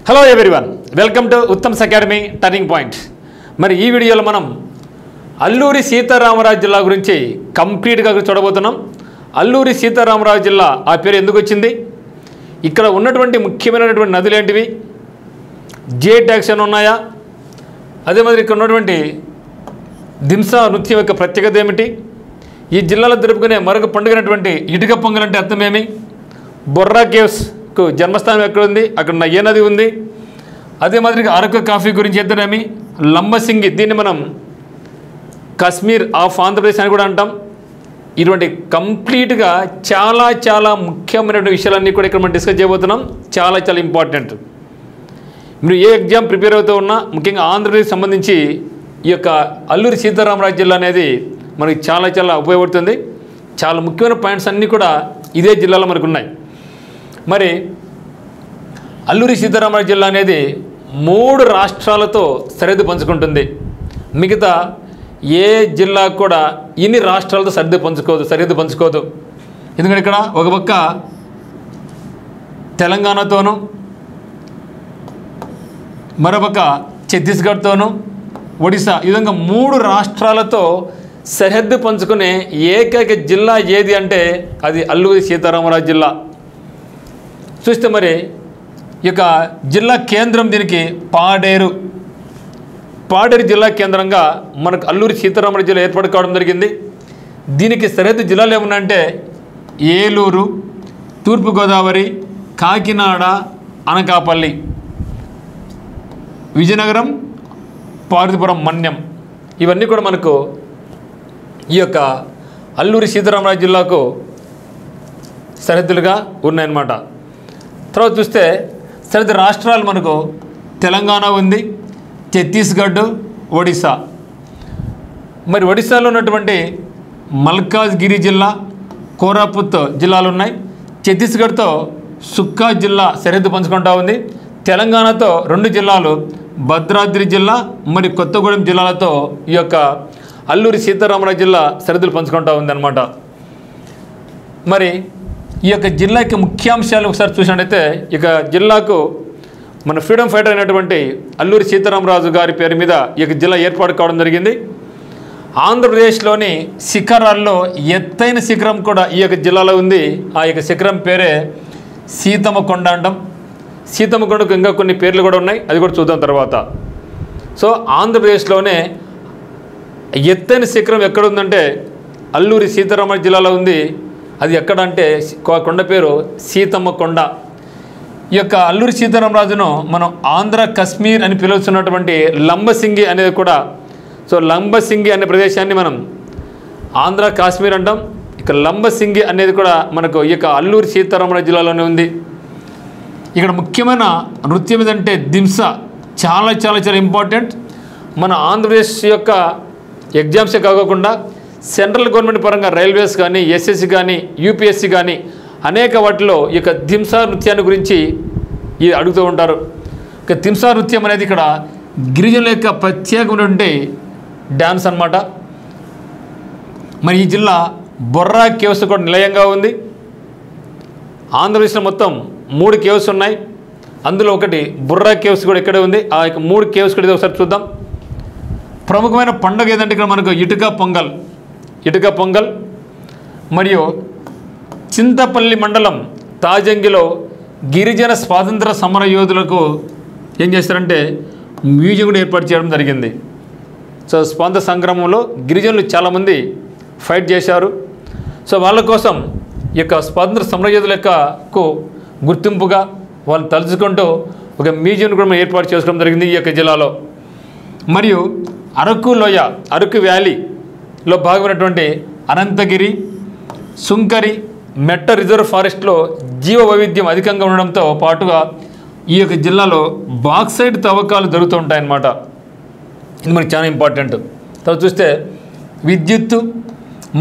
Hello everyone, welcome to Uttam's academy turning point. మరి ఈ వీడియోలో మనం అల్లూరి సీతారామరాజు జిల్లా గురించి కంప్లీట్గా చూడబోతున్నాం. అల్లూరి సీతారామరాజు జిల్లా ఆ పేరు ఎందుకు వచ్చింది, ఇక్కడ ఉన్నటువంటి ముఖ్యమైనటువంటి నదులు ఏంటివి, జే ట్యాక్స్ అని ఉన్నాయా, అదే మాదిరి ఇక్కడ ఉన్నటువంటి దింసా నృత్యం యొక్క ప్రత్యేకత ఏమిటి, ఈ జిల్లాలో జరుపుకునే మరొక పండుగైనటువంటి ఇటుక పొంగల్ అంటే అర్థమేమి, బొర్రా కేవ్స్కు జన్మస్థానం ఎక్కడ ఉంది, అక్కడ ఏ నది ఉంది, అదే మాదిరిగా అరకు కాఫీ గురించి చెప్తారేమి, లంబసింగి దీన్ని మనం కాశ్మీర్ ఆఫ్ ఆంధ్రప్రదేశ్ అని కూడా అంటాం. ఇటువంటి కంప్లీట్గా చాలా ముఖ్యమైనటువంటి విషయాలన్నీ కూడా ఇక్కడ మనం డిస్కస్ చేయబోతున్నాం. చాలా ఇంపార్టెంట్. మీరు ఏ ఎగ్జామ్ ప్రిపేర్ అవుతూ ఉన్నా ముఖ్యంగా ఆంధ్రప్రదేశ్ సంబంధించి ఈ యొక్క అల్లూరి సీతారామరాజు జిల్లా అనేది మనకి చాలా ఉపయోగపడుతుంది. చాలా ముఖ్యమైన పాయింట్స్ అన్నీ కూడా ఇదే జిల్లాలో మనకు ఉన్నాయి. మరి అల్లూరి సీతారామరాజు జిల్లా అనేది 3 రాష్ట్రాలతో సరిహద్దు పంచుకుంటుంది. మిగతా ఏ జిల్లా కూడా ఇన్ని రాష్ట్రాలతో సరిహద్దు పంచుకోదు. ఎందుకంటే ఇక్కడ ఒక పక్క తెలంగాణతోనూ మరోపక్క ఛత్తీస్గఢ్తోనూ ఒడిశా ఈ విధంగా 3 రాష్ట్రాలతో సరిహద్దు పంచుకునే ఏకైక జిల్లా ఏది అంటే అది అల్లూరి సీతారామరాజు జిల్లా. చూస్తే మరి ఈ యొక్క జిల్లా కేంద్రం దీనికి పాడేరు జిల్లా కేంద్రంగా మనకు అల్లూరి సీతారామరాజు జిల్లా ఏర్పాటు కావడం జరిగింది. దీనికి సరిహద్దు జిల్లాలు ఏమన్నాయంటే ఏలూరు, తూర్పుగోదావరి, కాకినాడ, అనకాపల్లి, విజయనగరం, పార్వతీపురం, మన్యం ఇవన్నీ కూడా మనకు ఈ యొక్క అల్లూరి సీతారామరాజు జిల్లాకు సరిహద్దులుగా ఉన్నాయన్నమాట. తర్వాత చూస్తే సరిహద్దు రాష్ట్రాలు మనకు తెలంగాణ ఉంది, ఛత్తీస్గఢ్, ఒడిశా. మరి ఒడిశాలో ఉన్నటువంటి మల్కాజ్గిరి జిల్లా, కోరాపుత్ జిల్లాలు ఉన్నాయి. ఛత్తీస్గఢ్తో సుక్కా జిల్లా సరిహద్దు పంచుకుంటూ ఉంది. తెలంగాణతో 2 జిల్లాలు భద్రాద్రి జిల్లా మరియు కొత్తగూడెం జిల్లాలతో ఈ యొక్క అల్లూరి సీతారామరాజు జిల్లా సరిహద్దులు పంచుకుంటూ ఉందన్నమాట. మరి ఈ యొక్క జిల్లా యొక్క ముఖ్యాంశాలు ఒకసారి చూసినట్టయితే ఇక జిల్లాకు మన ఫ్రీడమ్ ఫైటర్ అయినటువంటి అల్లూరి సీతారామరాజు గారి పేరు మీద ఈ యొక్క జిల్లా ఏర్పాటు కావడం జరిగింది. ఆంధ్రప్రదేశ్లోని శిఖరాల్లో ఎత్తైన శిఖరం కూడా ఈ యొక్క జిల్లాలో ఉంది. ఆ యొక్క శిఖరం పేరే సీతమ్మ కొండ అంటాం. సీతమ్మ కొండకు ఇంకా కొన్ని పేర్లు కూడా ఉన్నాయి, అది కూడా చూద్దాం తర్వాత. సో ఆంధ్రప్రదేశ్లోనే ఎత్తైన శిఖరం ఎక్కడ ఉందంటే అల్లూరి సీతారామరాజు జిల్లాలో ఉంది. అది ఎక్కడ అంటే కొండ పేరు సీతమ్మ కొండ. ఈ యొక్క అల్లూరి సీతారామరాజును మనం ఆంధ్ర కాశ్మీర్ అని పిలుస్తున్నటువంటి లంబసింగి అనేది కూడా, సో లంబసింగి అనే ప్రదేశాన్ని మనం ఆంధ్ర కాశ్మీర్ అంటాం. ఇక లంబసింగి అనేది కూడా మనకు ఈ యొక్క అల్లూరి సీతారామరాజు జిల్లాలోనే ఉంది. ఇక్కడ ముఖ్యమైన నృత్యం ఏదంటే దింసా. చాలా ఇంపార్టెంట్. మన ఆంధ్రప్రదేశ్ యొక్క ఎగ్జామ్సే కాకుండా సెంట్రల్ గవర్నమెంట్ పరంగా రైల్వేస్ కానీ, ఎస్ఎస్సి కానీ, యూపీఎస్సి కానీ అనేక వాటిలో ఈ యొక్క దింసా నృత్యాన్ని గురించి ఇది అడుగుతూ ఉంటారు. ఇక దింసా నృత్యం అనేది ఇక్కడ గిరిజనుల యొక్క ప్రత్యేకమైనటువంటి డ్యాన్స్ అన్నమాట. మరి ఈ జిల్లా బొర్రా కేవ్స్ కూడా నిలయంగా ఉంది. ఆంధ్రప్రదేశ్లో మొత్తం 3 కేవ్స్ ఉన్నాయి. అందులో ఒకటి బొర్రా కేవ్స్ కూడా ఇక్కడే ఉంది. ఆ యొక్క 3 కేవ్స్ కూడా ఒకసారి చూద్దాం. ప్రముఖమైన పండుగ ఏదంటే ఇక్కడ మనకు ఇటుక పొంగల్ మరియు చింతపల్లి మండలం తాజంగిలో గిరిజన స్వాతంత్ర సమర యోధులకు ఏం చేస్తారంటే మ్యూజియం కూడా ఏర్పాటు చేయడం జరిగింది. సో స్వాతంత్ర సంగ్రామంలో గిరిజనులు చాలామంది ఫైట్ చేశారు. సో వాళ్ళ కోసం ఈ యొక్క స్వాతంత్ర సమర యోధుల యొక్క గుర్తింపుగా వాళ్ళు తలుచుకుంటూ ఒక మ్యూజియం కూడా ఏర్పాటు చేసుకోవడం జరిగింది ఈ యొక్క జిల్లాలో. మరియు అరకు లోయ, అరకు వ్యాలీలో భాగమైనటువంటి అనంతగిరి, సుంకరి, మెట్ట రిజర్వ్ ఫారెస్ట్లో జీవ వైవిధ్యం అధికంగా ఉండడంతో పాటుగా ఈ యొక్క జిల్లాలో బాక్సైట్ తవ్వకాలు జరుగుతూ ఉంటాయన్నమాట. ఇది మనకి చాలా ఇంపార్టెంట్. తర్వాత చూస్తే విద్యుత్తు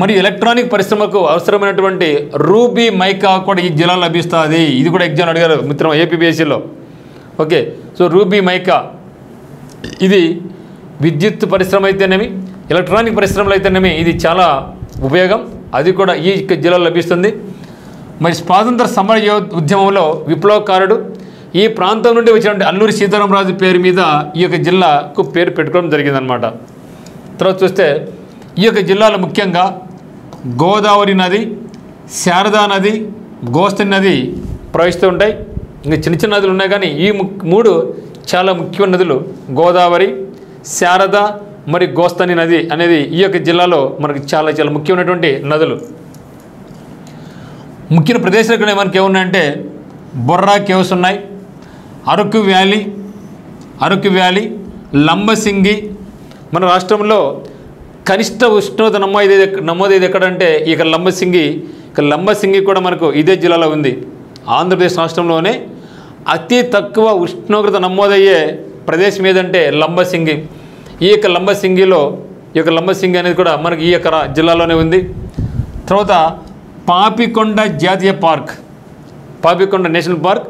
మరియు ఎలక్ట్రానిక్ పరిశ్రమకు అవసరమైనటువంటి రూబీ మైకా కూడా ఈ జిల్లాలో లభిస్తుంది. ఇది కూడా ఎగ్జామ్ అడిగారు మిత్రం ఏపీపీఎస్సీలో. ఓకే, సో రూబీ మైకా ఇది విద్యుత్ పరిశ్రమ అయితేనేమి, ఎలక్ట్రానిక్ పరిశ్రమలు అయితేనేమి ఇది చాలా ఉపయోగం. అది కూడా ఈ జిల్లాలో లభిస్తుంది. మరి స్వాతంత్ర సమర ఉద్యమంలో విప్లవకారుడు, ఈ ప్రాంతం నుండి వచ్చినటువంటి అల్లూరి సీతారామరాజు పేరు మీద ఈ యొక్క జిల్లాకు పేరు పెట్టుకోవడం జరిగిందనమాట. తర్వాత చూస్తే ఈ యొక్క జిల్లాలో ముఖ్యంగా గోదావరి నది, శారదా నది, గోస్తని నది ప్రవహిస్తూ ఉంటాయి. ఇంకా చిన్న చిన్న నదులు ఉన్నాయి, కానీ ఈ మూడు చాలా ముఖ్యమైన నదులు. గోదావరి, శారద మరియు గోస్తని నది అనేది ఈ యొక్క జిల్లాలో మనకి చాలా చాలా ముఖ్యమైనటువంటి నదులు. ముఖ్యమైన ప్రదేశాలు ఇక్కడ మనకి ఏమున్నాయంటే బొర్రా కేవ్స్ ఉన్నాయి, అరకు వ్యాలీ, లంబసింగి. మన రాష్ట్రంలో కనిష్ట ఉష్ణోగ్రత నమోదైంది ఎక్కడంటే ఇక లంబసింగి కూడా మనకు ఇదే జిల్లాలో ఉంది. ఆంధ్రప్రదేశ్ రాష్ట్రంలోనే అతి తక్కువ ఉష్ణోగ్రత నమోదయ్యే ప్రదేశం ఏదంటే లంబసింగి. ఈ యొక్క లంబసింగి అనేది కూడా మనకి ఈ యొక్క జిల్లాలోనే ఉంది. తర్వాత పాపికొండ జాతీయ పార్క్, పాపికొండ నేషనల్ పార్క్.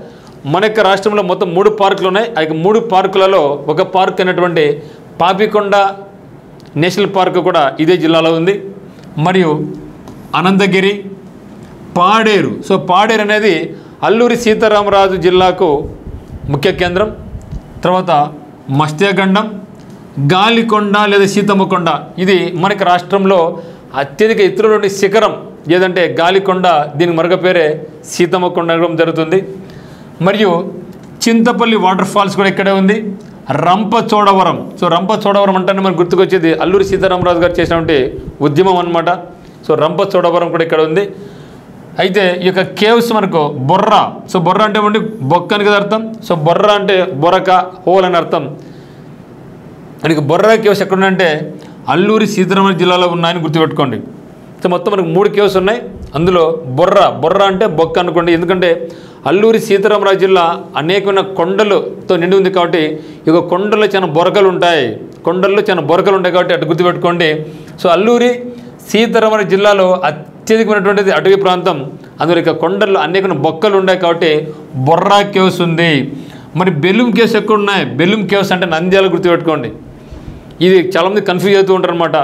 మన యొక్క రాష్ట్రంలో మొత్తం 3 పార్కులు ఉన్నాయి. ఆ 3 పార్కులలో ఒక పార్క్ అయినటువంటి పాపికొండ నేషనల్ పార్క్ కూడా ఇదే జిల్లాలో ఉంది. మరియు అనంతగిరి, పాడేరు. సో పాడేరు అనేది అల్లూరి సీతారామరాజు జిల్లాకు ముఖ్య కేంద్రం. తర్వాత మత్స్యగండం, గాలికొండ లేదా సీతమ్మకొండ. ఇది మనకి రాష్ట్రంలో అత్యధిక ఎత్తులోని శిఖరం ఏదంటే గాలికొండ, దీనికి మరొక పేరే సీతమ్మకొండ జరుగుతుంది. మరియు చింతపల్లి వాటర్ ఫాల్స్ కూడా ఇక్కడే ఉంది. రంపచోడవరం. సో రంపచోడవరం అంటే మనకు గుర్తుకొచ్చేది అల్లూరి సీతారామరాజు గారు చేసినటువంటి ఉద్యమం అన్నమాట. సో రంపచోడవరం కూడా ఇక్కడ ఉంది. అయితే ఈ యొక్క కేవ్స్ మనకు బొర్రా. సో బొర్రా అంటే ఏమంటే బొక్క అని కదా అర్థం. సో బొర్రా అంటే బొరక, హోల్ అని అర్థం. మనకి బొర్రా కేవ్స్ ఎక్కడున్నాయంటే అల్లూరి సీతారామరాజు జిల్లాలో ఉన్నాయని గుర్తుపెట్టుకోండి. సో మొత్తం మనకు 3 కేవ్స్ ఉన్నాయి. అందులో బొర్రా అంటే బొక్క అనుకోండి. ఎందుకంటే అల్లూరి సీతారామరాజు జిల్లా అనేకమైన కొండలతో నిండి ఉంది కాబట్టి ఇక కొండల్లో చాలా బొరకలు ఉంటాయి. కాబట్టి అటు గుర్తుపెట్టుకోండి. సో అల్లూరి సీతారామరాజు జిల్లాలో అత్యధికమైనటువంటిది అటవీ ప్రాంతం. అందులో ఇక కొండల్లో అనేకమైన బొక్కలు ఉన్నాయి కాబట్టి బొర్రా కేవ్స్ ఉంది. మరి బెలూమ్ కేవ్స్ ఎక్కడ ఉన్నాయి? బెలూమ్ కేవ్స్ అంటే నంద్యాల గుర్తుపెట్టుకోండి. ఇది చాలామంది కన్ఫ్యూజ్ అవుతూ ఉంటారు అనమాట.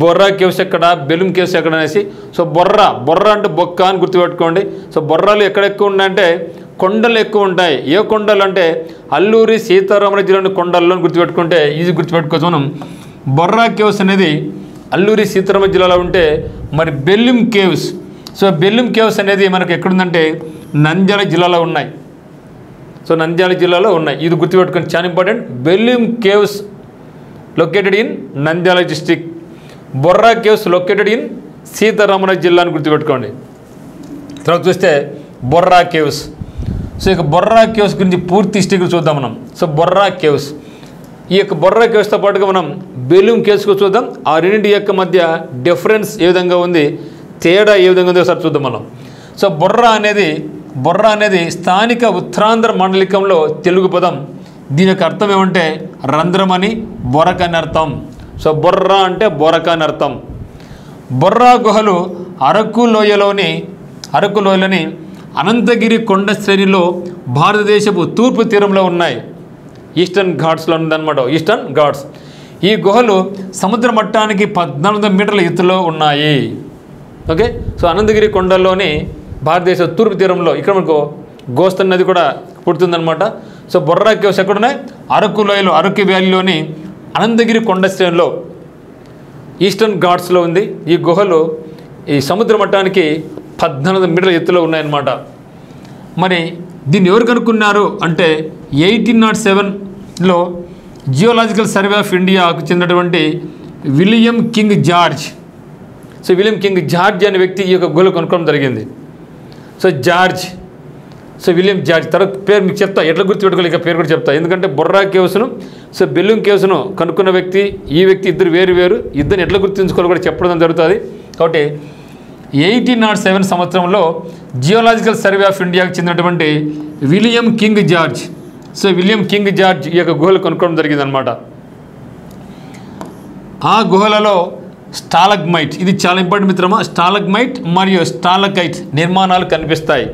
బొర్రా కేవ్స్ ఎక్కడ, బెలూమ్ కేవ్స్ ఎక్కడ అనేసి. సో బొర్రా అంటే బొక్క అని గుర్తుపెట్టుకోండి. సో బొర్రాలు ఎక్కడ ఎక్కువ ఉన్నాయంటే కొండలు ఎక్కువ ఉంటాయి. ఏ కొండలు అంటే అల్లూరి సీతారామరాజు జిల్లాలోని కొండల్లో గుర్తుపెట్టుకుంటే ఈజీ గుర్తుపెట్టుకోవచ్చు మనం. బొర్రా కేవ్స్ అనేది అల్లూరి సీతారామరాజు జిల్లాలో ఉంటే మరి Belum caves. So Belum caves అనేది మనకు ఎక్కడుందంటే నంద్యాల జిల్లాలో ఉన్నాయి. సో నంద్యాల జిల్లాలో ఉన్నాయి. ఇది గుర్తుపెట్టుకోండి, చాలా important. Belum caves located in Nandyal district. Borra caves located in Sitaramaraju జిల్లా అని గుర్తుపెట్టుకోండి. తర్వాత చూస్తే బొర్రా కేవ్స్. సో ఇక బొర్రా కేవ్స్ గురించి పూర్తి హిస్టరీ చూద్దాం మనం. సో బొర్రా కేవ్స్, ఈ యొక్క బొర్రా కేవ్స్తో పాటుగా మనం బెలూమ్ కేవ్స్కు చూద్దాం. ఆ రెండింటి యొక్క మధ్య డిఫరెన్స్ ఏ విధంగా ఉంది, తేడా ఏ విధంగా ఉందో ఒకసారి చూద్దాం మనం. సో బొర్రా అనేది స్థానిక ఉత్తరాంధ్ర మండలికంలో తెలుగు పదం. దీని యొక్క అర్థం ఏమంటే రంధ్రమని, బొరక అని అర్థం. సో బొర్రా అంటే బొరక అని అర్థం. బొర్రా గుహలు అరకు లోయలోని అనంతగిరి కొండ శ్రేణిలో భారతదేశపు తూర్పు తీరంలో ఉన్నాయి. ఈస్టర్న్ ఘాట్స్లో ఉందన్నమాట, ఈస్టర్న్ ఘాట్స్. ఈ గుహలు సముద్ర మట్టానికి 14 మీటర్ల ఎత్తులో ఉన్నాయి. ఓకే. సో అనంతగిరి కొండల్లోని భారతదేశ తూర్పు తీరంలో ఇక్కడ మనకు గోస్తని నది కూడా పుడుతుందన్నమాట. సో బొర్రా కేవ్స్ ఎక్కడున్నాయి? అరకు లోయలో, అరకు వ్యాలీలోని అనంతగిరి కొండ శ్రేణిలో ఈస్టర్న్ ఘాట్స్లో ఉంది. ఈ గుహలు ఈ సముద్ర మట్టానికి 14 మీటర్ల ఎత్తులో ఉన్నాయన్నమాట. మరి దీన్ని ఎవరు కనుక్కున్నారు అంటే 1807లో జియోలాజికల్ సర్వే ఆఫ్ ఇండియాకు చెందినటువంటి William king George. So William king George అనే వ్యక్తి ఈ యొక్క గుహలు కనుక్కోవడం జరిగింది. So William George. తర్వాత పేరు మీకు చెప్తా, ఎట్లా గుర్తుపెట్టుకోవాలి ఇక పేరు కూడా చెప్తా. ఎందుకంటే బొర్రా కేవ్స్ను, సో బెలూమ్ కేవ్స్ను కనుక్కున్న వ్యక్తి, ఈ వ్యక్తి ఇద్దరు వేరు. ఇద్దరిని ఎట్లా గుర్తుంచుకోవాలి కూడా చెప్పడం జరుగుతుంది. కాబట్టి 1807 సంవత్సరంలో జియోలాజికల్ సర్వే ఆఫ్ ఇండియాకు చెందినటువంటి William king George. So William king George ఈ యొక్క గుహలు కనుక్కోవడం జరిగిందనమాట. ఆ గుహలలో స్టాలగ్మైట్, ఇది చాలా ఇంపార్టెంట్ మిత్రమా, స్టాలగ్మైట్ మరియు స్టాలకైట్ నిర్మాణాలు కనిపిస్తాయి.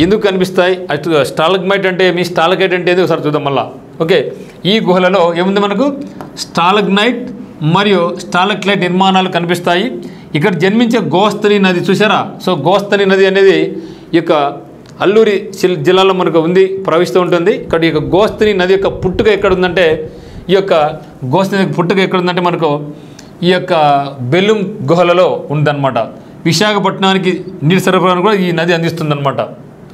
ఎందుకు కనిపిస్తాయి? స్టాలగ్మైట్ అంటే ఏమి, స్టాలకైట్ అంటే ఏది ఒకసారి చూద్దాం మళ్ళా. ఓకే. ఈ గుహలలో ఏముంది మనకు స్టాలగ్మైట్ మరియు స్టాలక్లైట్ నిర్మాణాలు కనిపిస్తాయి. ఇక్కడ జన్మించే గోస్తని నది చూసారా? సో గోస్తని నది అనేది ఈ యొక్క అల్లూరి జిల్లాలో మనకు ఉంది, ప్రవహిస్తూ ఉంటుంది. ఇక్కడ ఈ యొక్క గోస్తని నది యొక్క పుట్టుక ఎక్కడ ఉందంటే, ఈ యొక్క గోస్తని నది పుట్టుక ఎక్కడ ఉందంటే మనకు ఈ యొక్క బెలూం గుహలలో ఉందన్నమాట. విశాఖపట్నానికి నీటి సరఫరాను కూడా ఈ నది అందిస్తుందన్నమాట.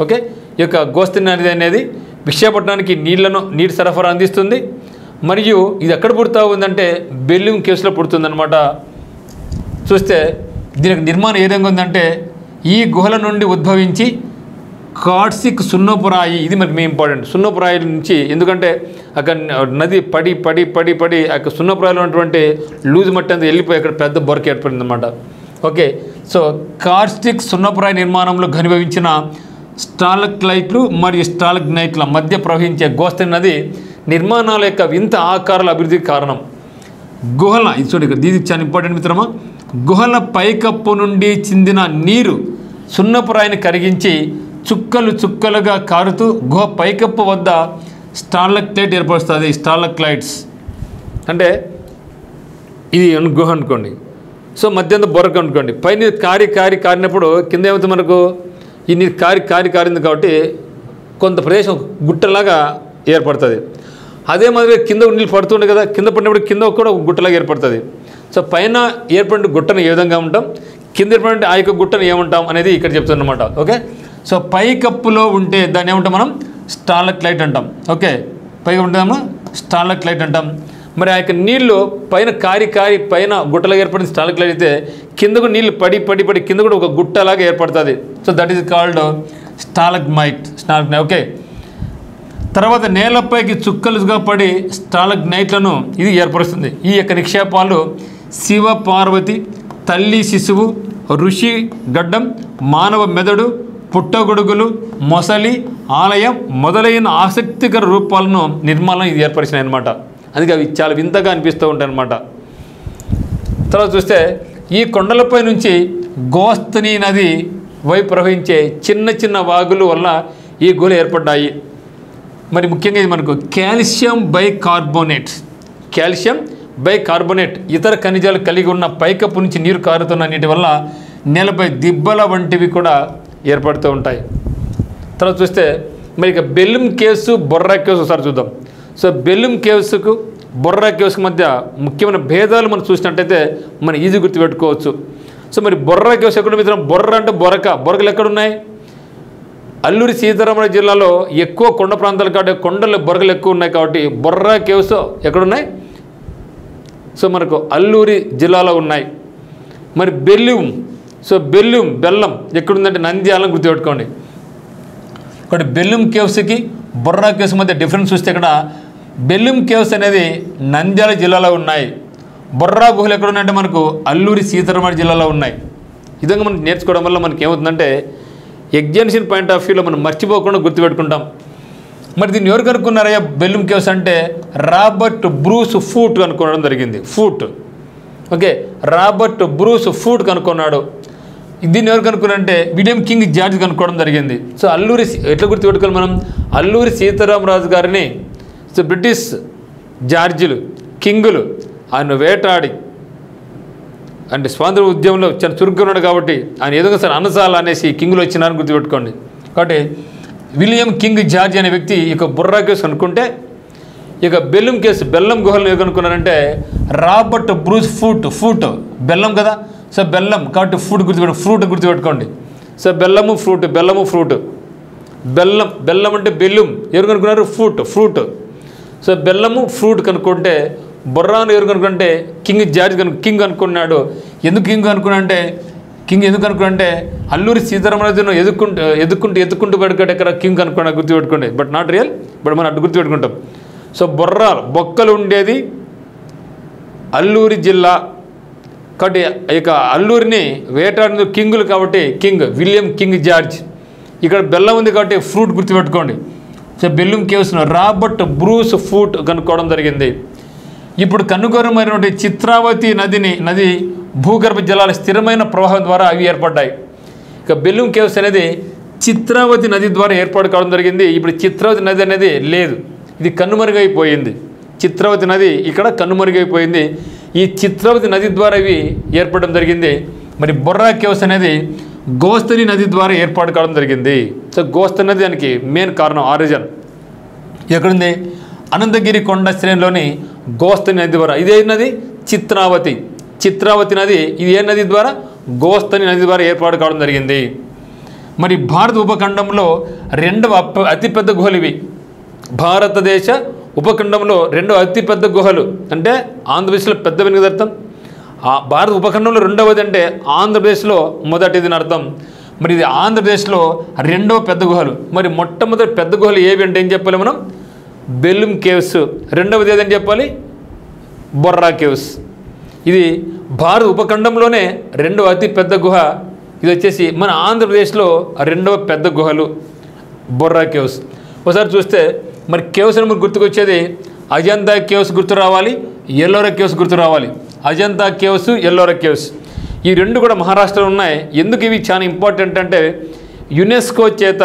ఓకే, ఈ యొక్క గోస్తని నది అనేది విశాఖపట్నానికి నీటి సరఫరా అందిస్తుంది. మరియు ఇది ఎక్కడ పుడుతూ ఉందంటే బెలూం కేవ్స్లో పుడుతుందన్నమాట. చూస్తే దీనికి నిర్మాణం ఏ విధంగా ఉందంటే, ఈ గుహల నుండి ఉద్భవించి కార్సిక్ సున్నపురాయి, ఇది మనకి మెయిన్ ఇంపార్టెంట్, సున్నపురాయి నుంచి, ఎందుకంటే అక్కడ నది పడి పడి పడి పడి అక్కడ సున్నపురాయిలో ఉన్నటువంటి లూజ్ మట్టి అంతా వెళ్ళిపోయి అక్కడ పెద్ద బొరక ఏర్పడింది అన్నమాట. ఓకే, సో కార్సిక్ సున్నపురాయి నిర్మాణంలో ఘనీభవించిన స్టాలక్లైట్లు మరియు స్టాలగ్నైట్ల మధ్య ప్రవహించే గోస్తని నది నిర్మాణాల యొక్క వింత ఆకారాల అభివృద్ధికి కారణం. గుహల, ఇది చూడండి ఇక్కడ, ఇది చాలా ఇంపార్టెంట్ మిత్రమా. గుహల పైకప్పు నుండి చిందిన నీరు సున్నపురాయిని కరిగించి చుక్కలు చుక్కలుగా కారుతూ గుహ పైకప్పు వద్ద స్టాలక్టైట్ ఏర్పరుస్తుంది. స్టాలక్లైట్స్ అంటే ఇది గుహ అనుకోండి. సో మధ్యంత బొరక అనుకోండి. పైన కారినప్పుడు కింద ఏమవుతుంది, మనకు ఈ నీరు కారింది కాబట్టి కొంత ప్రదేశం గుట్టలాగా ఏర్పడుతుంది. అదే మాదిరిగా కింద నీళ్ళు పడుతుండే కదా, కింద పడినప్పుడు కింద కూడా గుట్టలాగా ఏర్పడుతుంది. సో పైన ఏర్పడిన గుట్టను ఏ విధంగా ఉంటాం, కింద ఏర్పడిన ఆ యొక్క గుట్టను ఏమంటాం అనేది ఇక్కడ చెప్తున్నమాట. ఓకే, సో పై కప్పులో ఉంటే దాన్ని ఏమంటాం మనం, స్టాలక్లైట్ అంటాం. ఓకే, పైగా ఉంటాము స్టాలక్లైట్ అంటాం. మరి ఆ యొక్క నీళ్ళు పైన కారి పైన గుట్టలాగా ఏర్పడింది స్టాలక్లైట్ అయితే, కిందకు నీళ్ళు పడి పడి పడి కింద కూడా ఒక గుట్టలాగా ఏర్పడుతుంది. So that is called stalagmite. Okay, తర్వాత నేలపైకి చుక్కలుగా పడి స్టాలగ్నైట్లను ఇది ఏర్పరుస్తుంది. ఈ యొక్క నిక్షేపాలు శివ పార్వతి, తల్లి శిశువు, ఋషి గడ్డం, మానవ మెదడు, పుట్టగొడుగులు, మొసలి, ఆలయం మొదలైన ఆసక్తికర రూపాలను నిర్మాణం ఇది ఏర్పరిచినాయి అన్నమాట. అందుకే అవి చాలా వింతగా అనిపిస్తూ ఉంటాయి అన్నమాట. తర్వాత చూస్తే ఈ కొండలపై నుంచి గోస్తని నది వైపు ప్రవహించే చిన్న చిన్న వాగుల వల్ల ఈ గుహలు ఏర్పడ్డాయి. మరి ముఖ్యంగా ఇది మనకు కాల్షియం బైకార్బోనేట్ ఇతర ఖనిజాలు కలిగి ఉన్న పైకప్పు నుంచి నీరు కారుతున్న నీటి వల్ల నేలపై దిబ్బల వంటివి కూడా ఏర్పడుతూ ఉంటాయి. తర్వాత చూస్తే మరి ఇక బెలూం కేవ్స్, బొర్రా కేవ్స్ ఒకసారి చూద్దాం. సో బెలూం కేవ్స్కు బొర్రా కేవ్స్కి మధ్య ముఖ్యమైన భేదాలు మనం చూసినట్టయితే మనం ఈజీ గుర్తుపెట్టుకోవచ్చు. సో మరి బొర్రా కేవ్స్ ఎక్కడ మిత్రం, బొర్ర అంటే బొరకలు ఎక్కడున్నాయి, అల్లూరి సీతారామరాజు జిల్లాలో ఎక్కువ కొండ ప్రాంతాలు కాబట్టి కొండల్లో బొరకలు ఎక్కువ ఉన్నాయి కాబట్టి బొర్రా కేవ్స్ ఎక్కడున్నాయి, సో మనకు అల్లూరి జిల్లాలో ఉన్నాయి. మరి బెల్లం ఎక్కడుందంటే నంద్యాలను గుర్తుపెట్టుకోండి. ఇక్కడ బెలూం కేవ్స్కి బొర్రా కేవ్స్ మధ్య డిఫరెన్స్ చూస్తే ఇక్కడ బెలూం కేవ్స్ అనేది నంద్యాల జిల్లాలో ఉన్నాయి. బొర్రా గుహలు ఎక్కడ ఉన్నాయంటే మనకు అల్లూరి సీతారామరాజు జిల్లాలో ఉన్నాయి. ఈ విధంగా మనం నేర్చుకోవడం వల్ల మనకి ఏమవుతుందంటే ఎగ్జామినేషన్ పాయింట్ ఆఫ్ వ్యూలో మనం మర్చిపోకుండా గుర్తుపెట్టుకుంటాం. మరి దీన్ని ఎవరు కనుక్కున్నారయ్యా బెలూం కేవ్స్ అంటే రాబర్ట్ బ్రూస్ ఫూట్ కనుక్కోవడం జరిగింది. ఓకే, రాబర్ట్ బ్రూస్ ఫూట్ కనుక్కున్నాడు. దీన్ని ఎవరు కనుక్కున్నారంటే విలియం కింగ్ జార్జ్ కనుక్కోవడం జరిగింది. సో అల్లూరి ఎట్లా గుర్తుపెట్టుకోవాలి మనం, అల్లూరి సీతారామరాజు గారిని సో బ్రిటిష్ జార్జీలు, కింగులు ఆయన వేటాడి అంటే స్వాతంత్ర ఉద్యమంలో చాలా చురుగ్గా ఉన్నాడు కాబట్టి ఆయన ఏదో సార్ అనసాల అనేసి కింగులు వచ్చినారని గుర్తుపెట్టుకోండి. కాబట్టి విలియం కింగ్ జార్జ్ అనే వ్యక్తి ఇక బొర్రా కేవ్స్ అనుకుంటే, ఇక బెలూం కేవ్స్ బెల్లం గుహలను ఏమనుకున్నారంటే రాబర్ట్ బ్రూస్ ఫూట్ బెల్లం కదా, సో బెల్లం కాబట్టి ఫ్రూట్ గుర్తుపెట్టుకోండి. సో బెల్లము ఫ్రూట్ బెల్లం అంటే బెలూం ఎవరు కనుక్కున్నారు, ఫ్రూట్. సో బెల్లము ఫ్రూట్ కనుక్కుంటే బొర్రాను ఎవరు కనుక్కుంటే కింగ్ జార్జ్ కింగ్ అనుకున్నాడు. ఎందుకు కింగ్ అనుకున్నాడంటే అల్లూరి సీతారామరాజును ఎదుక్కుంటూ పెట్టుకుంటే ఎక్కడ కింగ్ అనుకున్నా గుర్తుపెట్టుకోండి. బట్ నాట్ రియల్, బట్ మనం అటు గుర్తుపెట్టుకుంటాం. సో బొక్కలు ఉండేది అల్లూరి జిల్లా కాబట్టి ఇక అల్లూరిని వేటాడిన కింగులు కాబట్టి విలియం కింగ్ జార్జ్. ఇక్కడ బెల్లం ఉంది కాబట్టి ఫ్రూట్ గుర్తుపెట్టుకోండి. సో బెలూం కేవ్స్ను రాబర్ట్ బ్రూస్ ఫూట్ కనుక్కోవడం జరిగింది. ఇప్పుడు కనుగొనమైనటువంటి చిత్రావతి నది భూగర్భ జలాల స్థిరమైన ప్రవాహం ద్వారా అవి ఏర్పడ్డాయి. ఇక బెలూం కేవ్స్ అనేది చిత్రావతి నది ద్వారా ఏర్పాటు కావడం జరిగింది. ఇప్పుడు చిత్రావతి నది అనేది లేదు, ఇది కనుమరుగైపోయింది. చిత్రావతి నది ఇక్కడ కనుమరుగైపోయింది. ఈ చిత్రావతి నది ద్వారా ఇవి ఏర్పడడం జరిగింది. మరి బొర్రా కేవ్స్ అనేది గోస్తని నది ద్వారా ఏర్పాటు కావడం జరిగింది. సో గోస్తని నది దానికి మెయిన్ కారణం, ఆరిజిన్ ఎక్కడుంది? అనంతగిరి కొండ శ్రేణిలోని గోస్తని నది ద్వారా. ఇదే నది చిత్రావతి. చిత్రావతి నది ఇది ఏ నది ద్వారా? గోస్తని నది ద్వారా ఏర్పాటు కావడం జరిగింది. మరి భారత ఉపఖండంలో రెండవ అతిపెద్ద గుహలు ఇవి. భారతదేశ ఉపఖండంలో రెండవ అతిపెద్ద గుహలు అంటే ఆంధ్రప్రదేశ్లో పెద్దవని అర్థం. భారత ఉపఖండంలో రెండవది అంటే ఆంధ్రప్రదేశ్లో మొదటిది అర్థం. మరి ఇది ఆంధ్రప్రదేశ్లో రెండవ పెద్ద గుహలు. మరి మొట్టమొదటి పెద్ద గుహలు ఏవి అంటే ఏం చెప్పాలి మనం? బెలూమ్ కేవ్స్. రెండవది ఏదని చెప్పాలి? బొర్రా కేవ్స్. ఇది భారత ఉపఖండంలోనే రెండవ అతి పెద్ద గుహ. ఇది వచ్చేసి మన ఆంధ్రప్రదేశ్లో రెండవ పెద్ద గుహలు బొర్రా కేవ్స్. ఒకసారి చూస్తే మరి కేవ్స్ అని మనకు గుర్తుకొచ్చేది అజంతా కేవ్స్ గుర్తు రావాలి, ఎల్లోరా కేవ్స్ గుర్తు రావాలి. అజంతా కేవ్స్, ఎల్లోరా కేవ్స్ ఈ రెండు కూడా మహారాష్ట్రలో ఉన్నాయి. ఎందుకు ఇవి చాలా ఇంపార్టెంట్ అంటే యునెస్కో చేత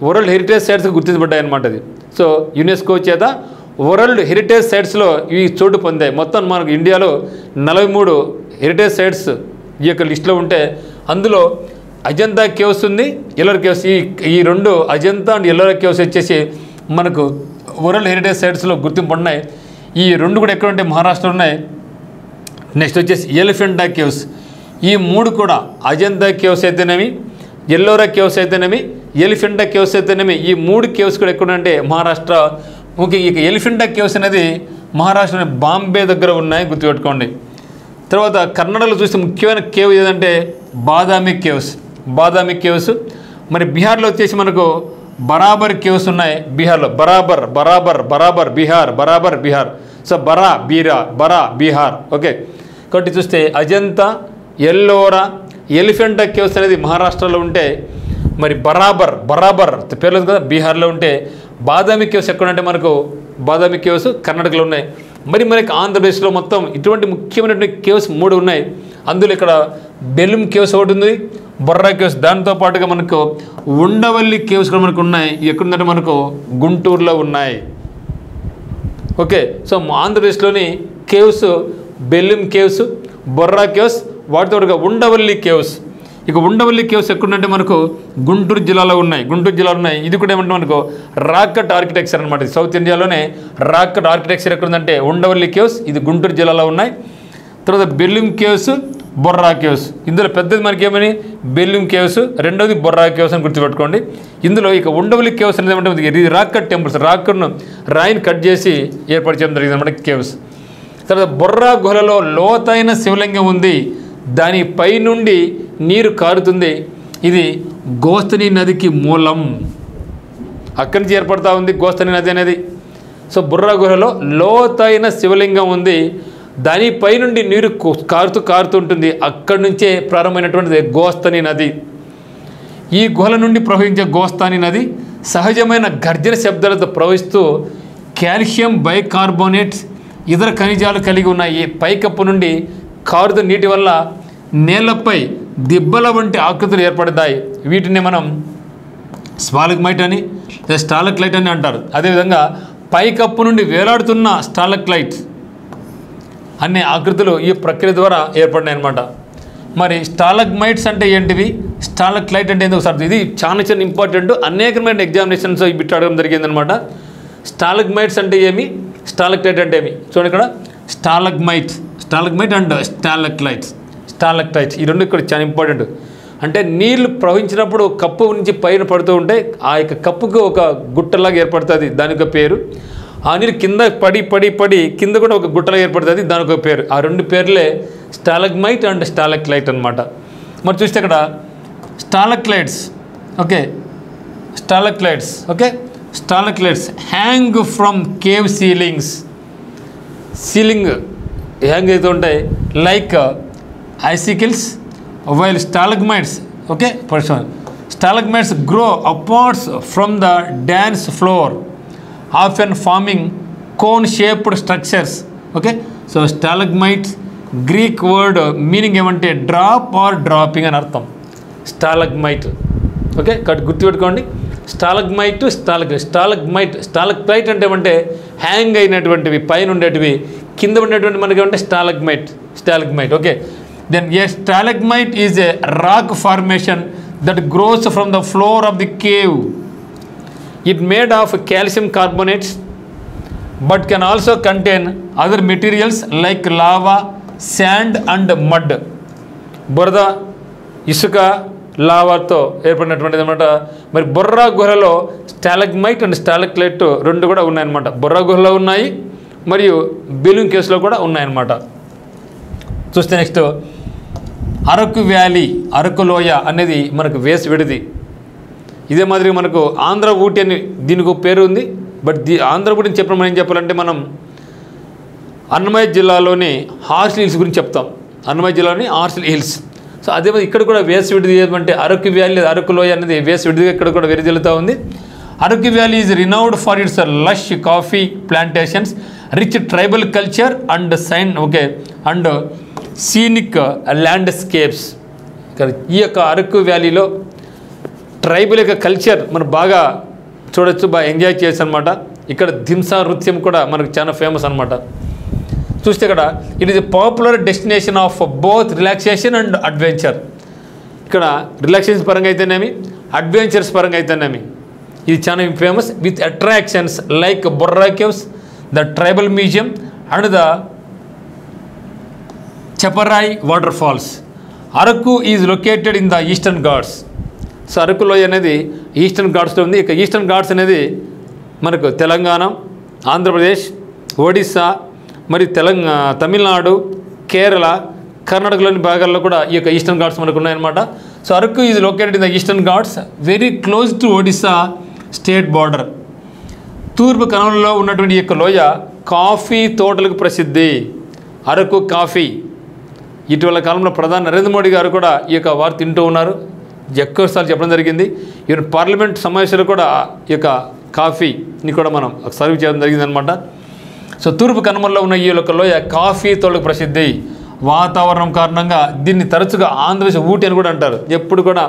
వరల్డ్ హెరిటేజ్ సైట్స్గా గుర్తించబడ్డాయి అన్నమాట. అది సో యునెస్కో చేత వరల్డ్ హెరిటేజ్ సైట్స్లో ఇవి చోటు పొందాయి. మొత్తం మనకు ఇండియాలో 43 హెరిటేజ్ సైట్స్ ఈ యొక్క లిస్టులో ఉంటే అందులో అజంతా కేవ్స్ ఉంది, ఎల్లోరా కేవ్స్. ఈ రెండు అజంతా అండ్ ఎల్లోరా కేవ్స్ వచ్చేసి మనకు వరల్డ్ హెరిటేజ్ సైట్స్లో గుర్తింపు ఉన్నాయి. ఈ రెండు కూడా ఎక్కడ ఉంటాయి? మహారాష్ట్రలో ఉన్నాయి. నెక్స్ట్ వచ్చేసి ఎలిఫెంటా కేవ్స్. ఈ మూడు కూడా అజంతా కేవ్స్ అయితేనేమి, ఎల్లోరా కేవ్స్ అయితేనేమి, ఎలిఫెంటా కేవ్స్ అయితేనేమి ఈ మూడు కేవ్స్ కూడా ఎక్కడంటే మహారాష్ట్ర. ఓకే, ఇక ఎలిఫెంటా కేవ్స్ అనేది మహారాష్ట్రలోని బాంబే దగ్గర ఉన్నాయి, గుర్తుపెట్టుకోండి. తర్వాత కర్ణాటకలో చూస్తే ముఖ్యమైన కేవ్ ఏదంటే బాదామి కేవ్స్. బాదామి కేవ్స్. మరి బీహార్లో వచ్చేసి మనకు బరాబర్ కేవ్స్ ఉన్నాయి. బీహార్లో బరాబర్ బరాబర్ బరాబర్ బీహార్ బరాబర్ బీహార్. సో బరా బీహార్. ఓకే, కాబట్టి చూస్తే అజంతా, ఎల్లోరా, ఎలిఫెంటా కేవ్స్ అనేది మహారాష్ట్రలో ఉంటే మరి బరాబర్ పేర్లేదు కదా బీహార్లో ఉంటే బాదామి కేవ్స్ ఎక్కడంటే మనకు బాదామి కేవ్స్ కర్ణాటకలో ఉన్నాయి. మరి మనకి ఆంధ్రప్రదేశ్లో మొత్తం ఇటువంటి ముఖ్యమైనటువంటి కేవ్స్ 3 ఉన్నాయి. అందులో ఇక్కడ బెలూమ్ కేవ్స్ ఒకటి ఉంది, బొర్రా కేవ్స్. దాంతో పాటుగా మనకు ఉండవల్లి కేవ్స్ కూడా మనకు ఉన్నాయి. ఎక్కడుందంటే మనకు గుంటూరులో ఉన్నాయి. ఓకే, సో ఆంధ్రప్రదేశ్లోని caves Belum caves, Borra caves, వాటితో పాటుగా ఉండవల్లి కేవ్స్. ఇక ఉండవల్లి కేవ్స్ ఎక్కడుందంటే మనకు గుంటూరు జిల్లాలో ఉన్నాయి. ఇది కూడా ఏమంటే మనకు రాక్ కట్ ఆర్కిటెక్చర్ అనమాట. సౌత్ ఇండియాలోనే రాక్ కట్ ఆర్కిటెక్చర్ ఎక్కడుందంటే ఉండవల్లి కేవ్స్, ఇది గుంటూరు జిల్లాలో ఉన్నాయి. తర్వాత బెలూమ్ కేవ్స్, బొర్రా కేవ్స్. ఇందులో పెద్దది మనకి ఏమని బెలూమ్ కేవ్స్, రెండవది బొర్రా కేవ్స్ అని గుర్తుపెట్టుకోండి. ఇందులో ఇక ఉండవల్లి కేవ్స్ అనేది ఏమంటే ఇది రాక్ కట్ టెంపుల్స్, రాయిని కట్ చేసి ఏర్పాటు చేయడం జరిగింది అన్నమాట కేవ్స్. తర్వాత బొర్రా గుహలలో లోతైన శివలింగం ఉంది, దాని పై నుండి నీరు కారుతుంది. ఇది గోస్తని నదికి మూలం. అక్కడి నుంచి ఏర్పడతా ఉంది గోస్తని నది అనేది. సో బొర్రా గుహలో లోతైన శివలింగం ఉంది, దానిపై నుండి నీరు కారుతూ ఉంటుంది. అక్కడి నుంచే ప్రారంభమైనటువంటిది గోస్తని నది. ఈ గుహల నుండి ప్రవహించే గోస్తని నది సహజమైన గర్జన శబ్దాలతో ప్రవహిస్తూ కాల్షియం బైకార్బోనేట్ ఇతర ఖనిజాలు కలిగి ఉన్నాయి. పైకప్పు నుండి కారుత నీటి వల్ల నేలపై దిబ్బల వంటి ఆకృతులు ఏర్పడతాయి. వీటిని మనం స్టాలగ్మైట్ అని స్టాలక్లైట్ అని అంటారు. అదేవిధంగా పైకప్పు నుండి వేలాడుతున్న స్టాలక్లైట్ అనే ఆకృతులు ఈ ప్రక్రియ ద్వారా ఏర్పడినాయి అన్నమాట. మరి స్టాలగ్మైట్స్ అంటే ఏంటివి, స్టాలక్లైట్ అంటే ఎందుకు సార్? ఇది చాలా ఇంపార్టెంట్. అనేకమైన ఎగ్జామినేషన్స్ ఈ బిట్ అడగడం జరిగిందనమాట. స్టాలగ్మైట్స్ అంటే ఏమి, స్టాలక్లైట్ అంటే ఏమి? చూడండి ఇక్కడ స్టాలగ్మైట్ అండ్ స్టాలక్లైట్ ఈ రెండు ఇక్కడ చాలా ఇంపార్టెంట్. అంటే నీళ్లు ప్రవహించినప్పుడు కప్పు నుంచి పైన పడుతూ ఉంటే ఆ యొక్క కప్పుకు ఒక గుట్టలాగా ఏర్పడుతుంది, దానికి ఒక పేరు. ఆ నీరు కింద పడి కింద కూడా ఒక గుట్టలాగా ఏర్పడుతుంది, దానికి ఒక పేరు. ఆ రెండు పేర్లే స్టాలగ్మైట్ అండ్ స్టాలక్లైట్ అనమాట. మరి చూస్తే ఇక్కడ stalactites hang from cave ceiling hang అయితే ఉంటాయి like icicles, while stalagmites grow upwards from the dance floor often forming cone shaped structures. Okay, so stalagmite Greek word meaning ఏమంటే డ్రాప్ ఆర్ డ్రాపింగ్ అని అర్థం. స్టాలగ్మైట్. Okay, కాబట్టి గుర్తుపెట్టుకోండి. స్టాలక్లైట్ అంటే ఏమంటే hang అయినటువంటివి, పైన ఉండేటివి, కింద ఉండేటువంటి మనకి ఏమంటే stalagmite. Okay, Then a stalagmite is a rock formation that grows from the floor of the cave. It made of calcium carbonates but can also contain other materials like lava, sand and mud. బురద, ఇసుక, లావాతో ఏర్పడినటువంటిది అనమాట. మరి బొర్రా గుహలో స్టాలగ్మైట్ and స్టాలక్లైట్ రెండు కూడా ఉన్నాయన్నమాట. బొర్రా గుహలో ఉన్నాయి మరియు బెలూమ్ కేవ్స్లో కూడా ఉన్నాయన్నమాట. చూస్తే నెక్స్ట్ అరకు వ్యాలీ, అరకు లోయ అనేది మనకు వేసి విడిది. ఇదే మాదిరిగా మనకు ఆంధ్ర ఊటీ అని దీనికి ఒక పేరు ఉంది. బట్ ఆంధ్ర ఊటీని చెప్పిన మనం ఏం చెప్పాలంటే మనం అన్నమయ్య జిల్లాలోని హార్సిల్ హిల్స్ గురించి చెప్తాం. అన్నమయ్య జిల్లాలోని హార్సిల్ హిల్స్. సో అదే ఇక్కడ కూడా వేసి విడిది ఏమంటే అరకు వ్యాలీ, అరకు లోయ అనేది వేసి విడిదిగా ఇక్కడ కూడా వెరిజల్లుతూ ఉంది. Araku valley is renowned for it's lush coffee plantations, rich tribal culture and and scenic landscapes. ఈ యొక్క అరకు వ్యాలీలో ట్రైబల్ యొక్క కల్చర్ మనం బాగా చూడొచ్చు, బాగా ఎంజాయ్ చేయొచ్చు అనమాట. ఇక్కడ దింసా నృత్యం కూడా మనకు చాలా ఫేమస్ అనమాట. చూస్తే ఇక్కడ it is a popular destination of both relaxation and adventure. ఇక్కడ రిలాక్సేషన్ పరంగా అయితేనేమి, అడ్వెంచర్స్ పరంగా అయితేనేమి ఇది చాలా famous with attractions like Borra caves, the tribal museum and the Chaparai water falls. Araku is located in the eastern Ghats. So Araku లోయ అనేది ఈస్టర్న్ ఘాట్స్లో ఉంది. ఇక ఈస్టర్న్ ఘాట్స్ అనేది మనకు తెలంగాణ, ఆంధ్రప్రదేశ్, ఒడిస్సా మరియు తమిళనాడు, కేరళ, కర్ణాటకలోని భాగాల్లో కూడా ఈ యొక్క ఈస్టర్న్ ఘాట్స్ మనకు ఉన్నాయన్నమాట. So Araku is located in the eastern Ghats very close to Odisha state border. తూర్పు కనుమలలో ఉన్నటువంటి ఈ యొక్క లోయ కాఫీ తోటలకు ప్రసిద్ధి. అరకు కాఫీ ఇటీవల కాలంలో ప్రధాని నరేంద్ర మోడీ గారు కూడా ఈ యొక్క వారు తింటూ ఉన్నారు, ఎక్కువసార్లు చెప్పడం జరిగింది. ఈవెన్ పార్లమెంట్ సమావేశాలు కూడా ఈ యొక్క కాఫీని కూడా మనం సర్వ్ చేయడం జరిగిందనమాట. సో తూర్పు కనుమల్లో ఉన్న ఈ యొక్క లోయ కాఫీ తోటలకు ప్రసిద్ధి. వాతావరణం కారణంగా దీన్ని తరచుగా ఆంధ్రప్రదేశ్ ఊటీ అని కూడా అంటారు. ఎప్పుడు కూడా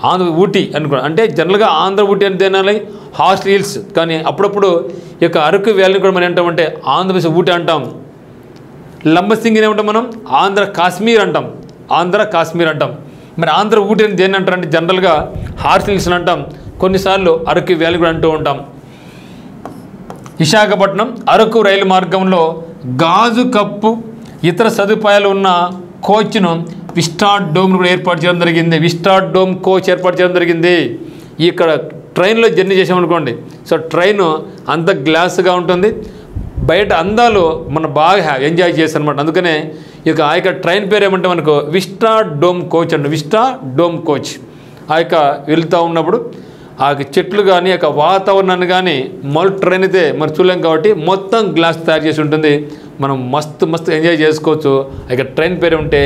ఆంధ్ర ఊటీ అని కూడా అంటే జనరల్గా ఆంధ్ర ఊటీ అని తినాలి, హార్సిల్ హిల్స్. కానీ అప్పుడప్పుడు ఈ యొక్క అరకు వ్యాలీని కూడా మనం ఏంటామంటే ఆంధ్రప్రదేశ్ ఊటీ అంటాం. లంబసింగిని ఏమంటాం మనం, ఆంధ్ర కాశ్మీర్ అంటాం. ఆంధ్ర కాశ్మీర్ అంటాం. మరి ఆంధ్ర ఊటీ అని దేన్ని అంటారంటే జనరల్గా హార్సిల్ హిల్స్ అంటాం, కొన్నిసార్లు అరకు వ్యాలీ కూడా అంటూ ఉంటాం. విశాఖపట్నం అరకు రైలు మార్గంలో గాజు కప్పు ఇతర సదుపాయాలు ఉన్న కోచ్ను విస్టా డోమ్ కూడా ఏర్పాటు చేయడం జరిగింది. విస్టా డోమ్ కోచ్ ఏర్పాటు చేయడం జరిగింది. ఇక్కడ ట్రైన్లో జర్నీ చేసామనుకోండి, సో ట్రైన్ అంత గ్లాస్గా ఉంటుంది, బయట అందాలు మనం బాగా ఎంజాయ్ చేస్తాం అనమాట. అందుకనే ఆ యొక్క ట్రైన్ పేరు ఏమంటే మనకు విస్టా డోమ్ కోచ్ అండి. Vista dome coach. ఆ యొక్క వెళ్తూ ఉన్నప్పుడు ఆ చెట్లు కానీ ఆ యొక్క వాతావరణాన్ని కానీ మళ్ళీ ట్రైన్ అయితే మనం చూడలేం కాబట్టి మొత్తం గ్లాస్ తయారు చేసి ఉంటుంది. మనం మస్తు ఎంజాయ్ చేసుకోవచ్చు. ఆ యొక్క ట్రైన్ పేరు ఉంటే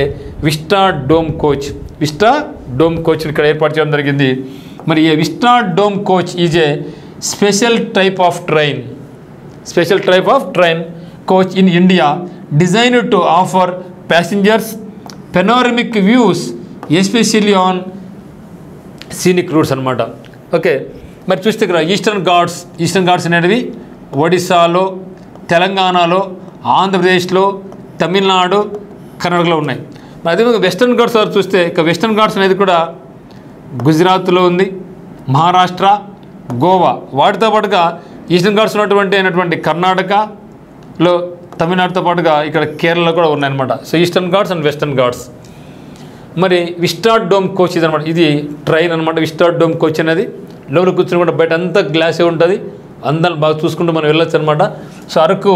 vista dome coach. Vista dome కోచ్ని ఇక్కడ ఏర్పాటు చేయడం జరిగింది. మరి ఈ vista dome coach is a special type of train. Special type of train coach in India designed to offer passengers panoramic views especially on scenic routes అనమాట. Okay, మరి చూస్తే ఇక్కడ ఈస్టర్న్ ఘాట్స్ అనేవి ఒడిస్సాలో, తెలంగాణలో, ఆంధ్రప్రదేశ్లో, తమిళనాడు, కర్ణాటకలో ఉన్నాయి. మరి అదేవిధంగా వెస్టర్న్ ఘాట్స్ చూస్తే ఇక వెస్టర్న్ ఘాట్స్ అనేది కూడా గుజరాత్లో ఉంది, మహారాష్ట్ర, గోవా. వాటితో పాటుగా ఈస్టర్న్ ఘాట్స్ అయినటువంటి కర్ణాటకలో, తమిళనాడుతో పాటుగా ఇక్కడ కేరళలో కూడా ఉన్నాయన్నమాట. So eastern Ghats and western Ghats. మరి విస్టా డోమ్ కోచ్ ఇది అనమాట. ఇది ట్రైన్ అనమాట. విస్టా డోమ్ కోచ్ అనేది లోపల కూర్చుని కూడా బయట అంతా గ్లాసే ఉంటుంది, అందాన్ని బాగా చూసుకుంటూ మనం వెళ్ళొచ్చు అనమాట. సో అరకు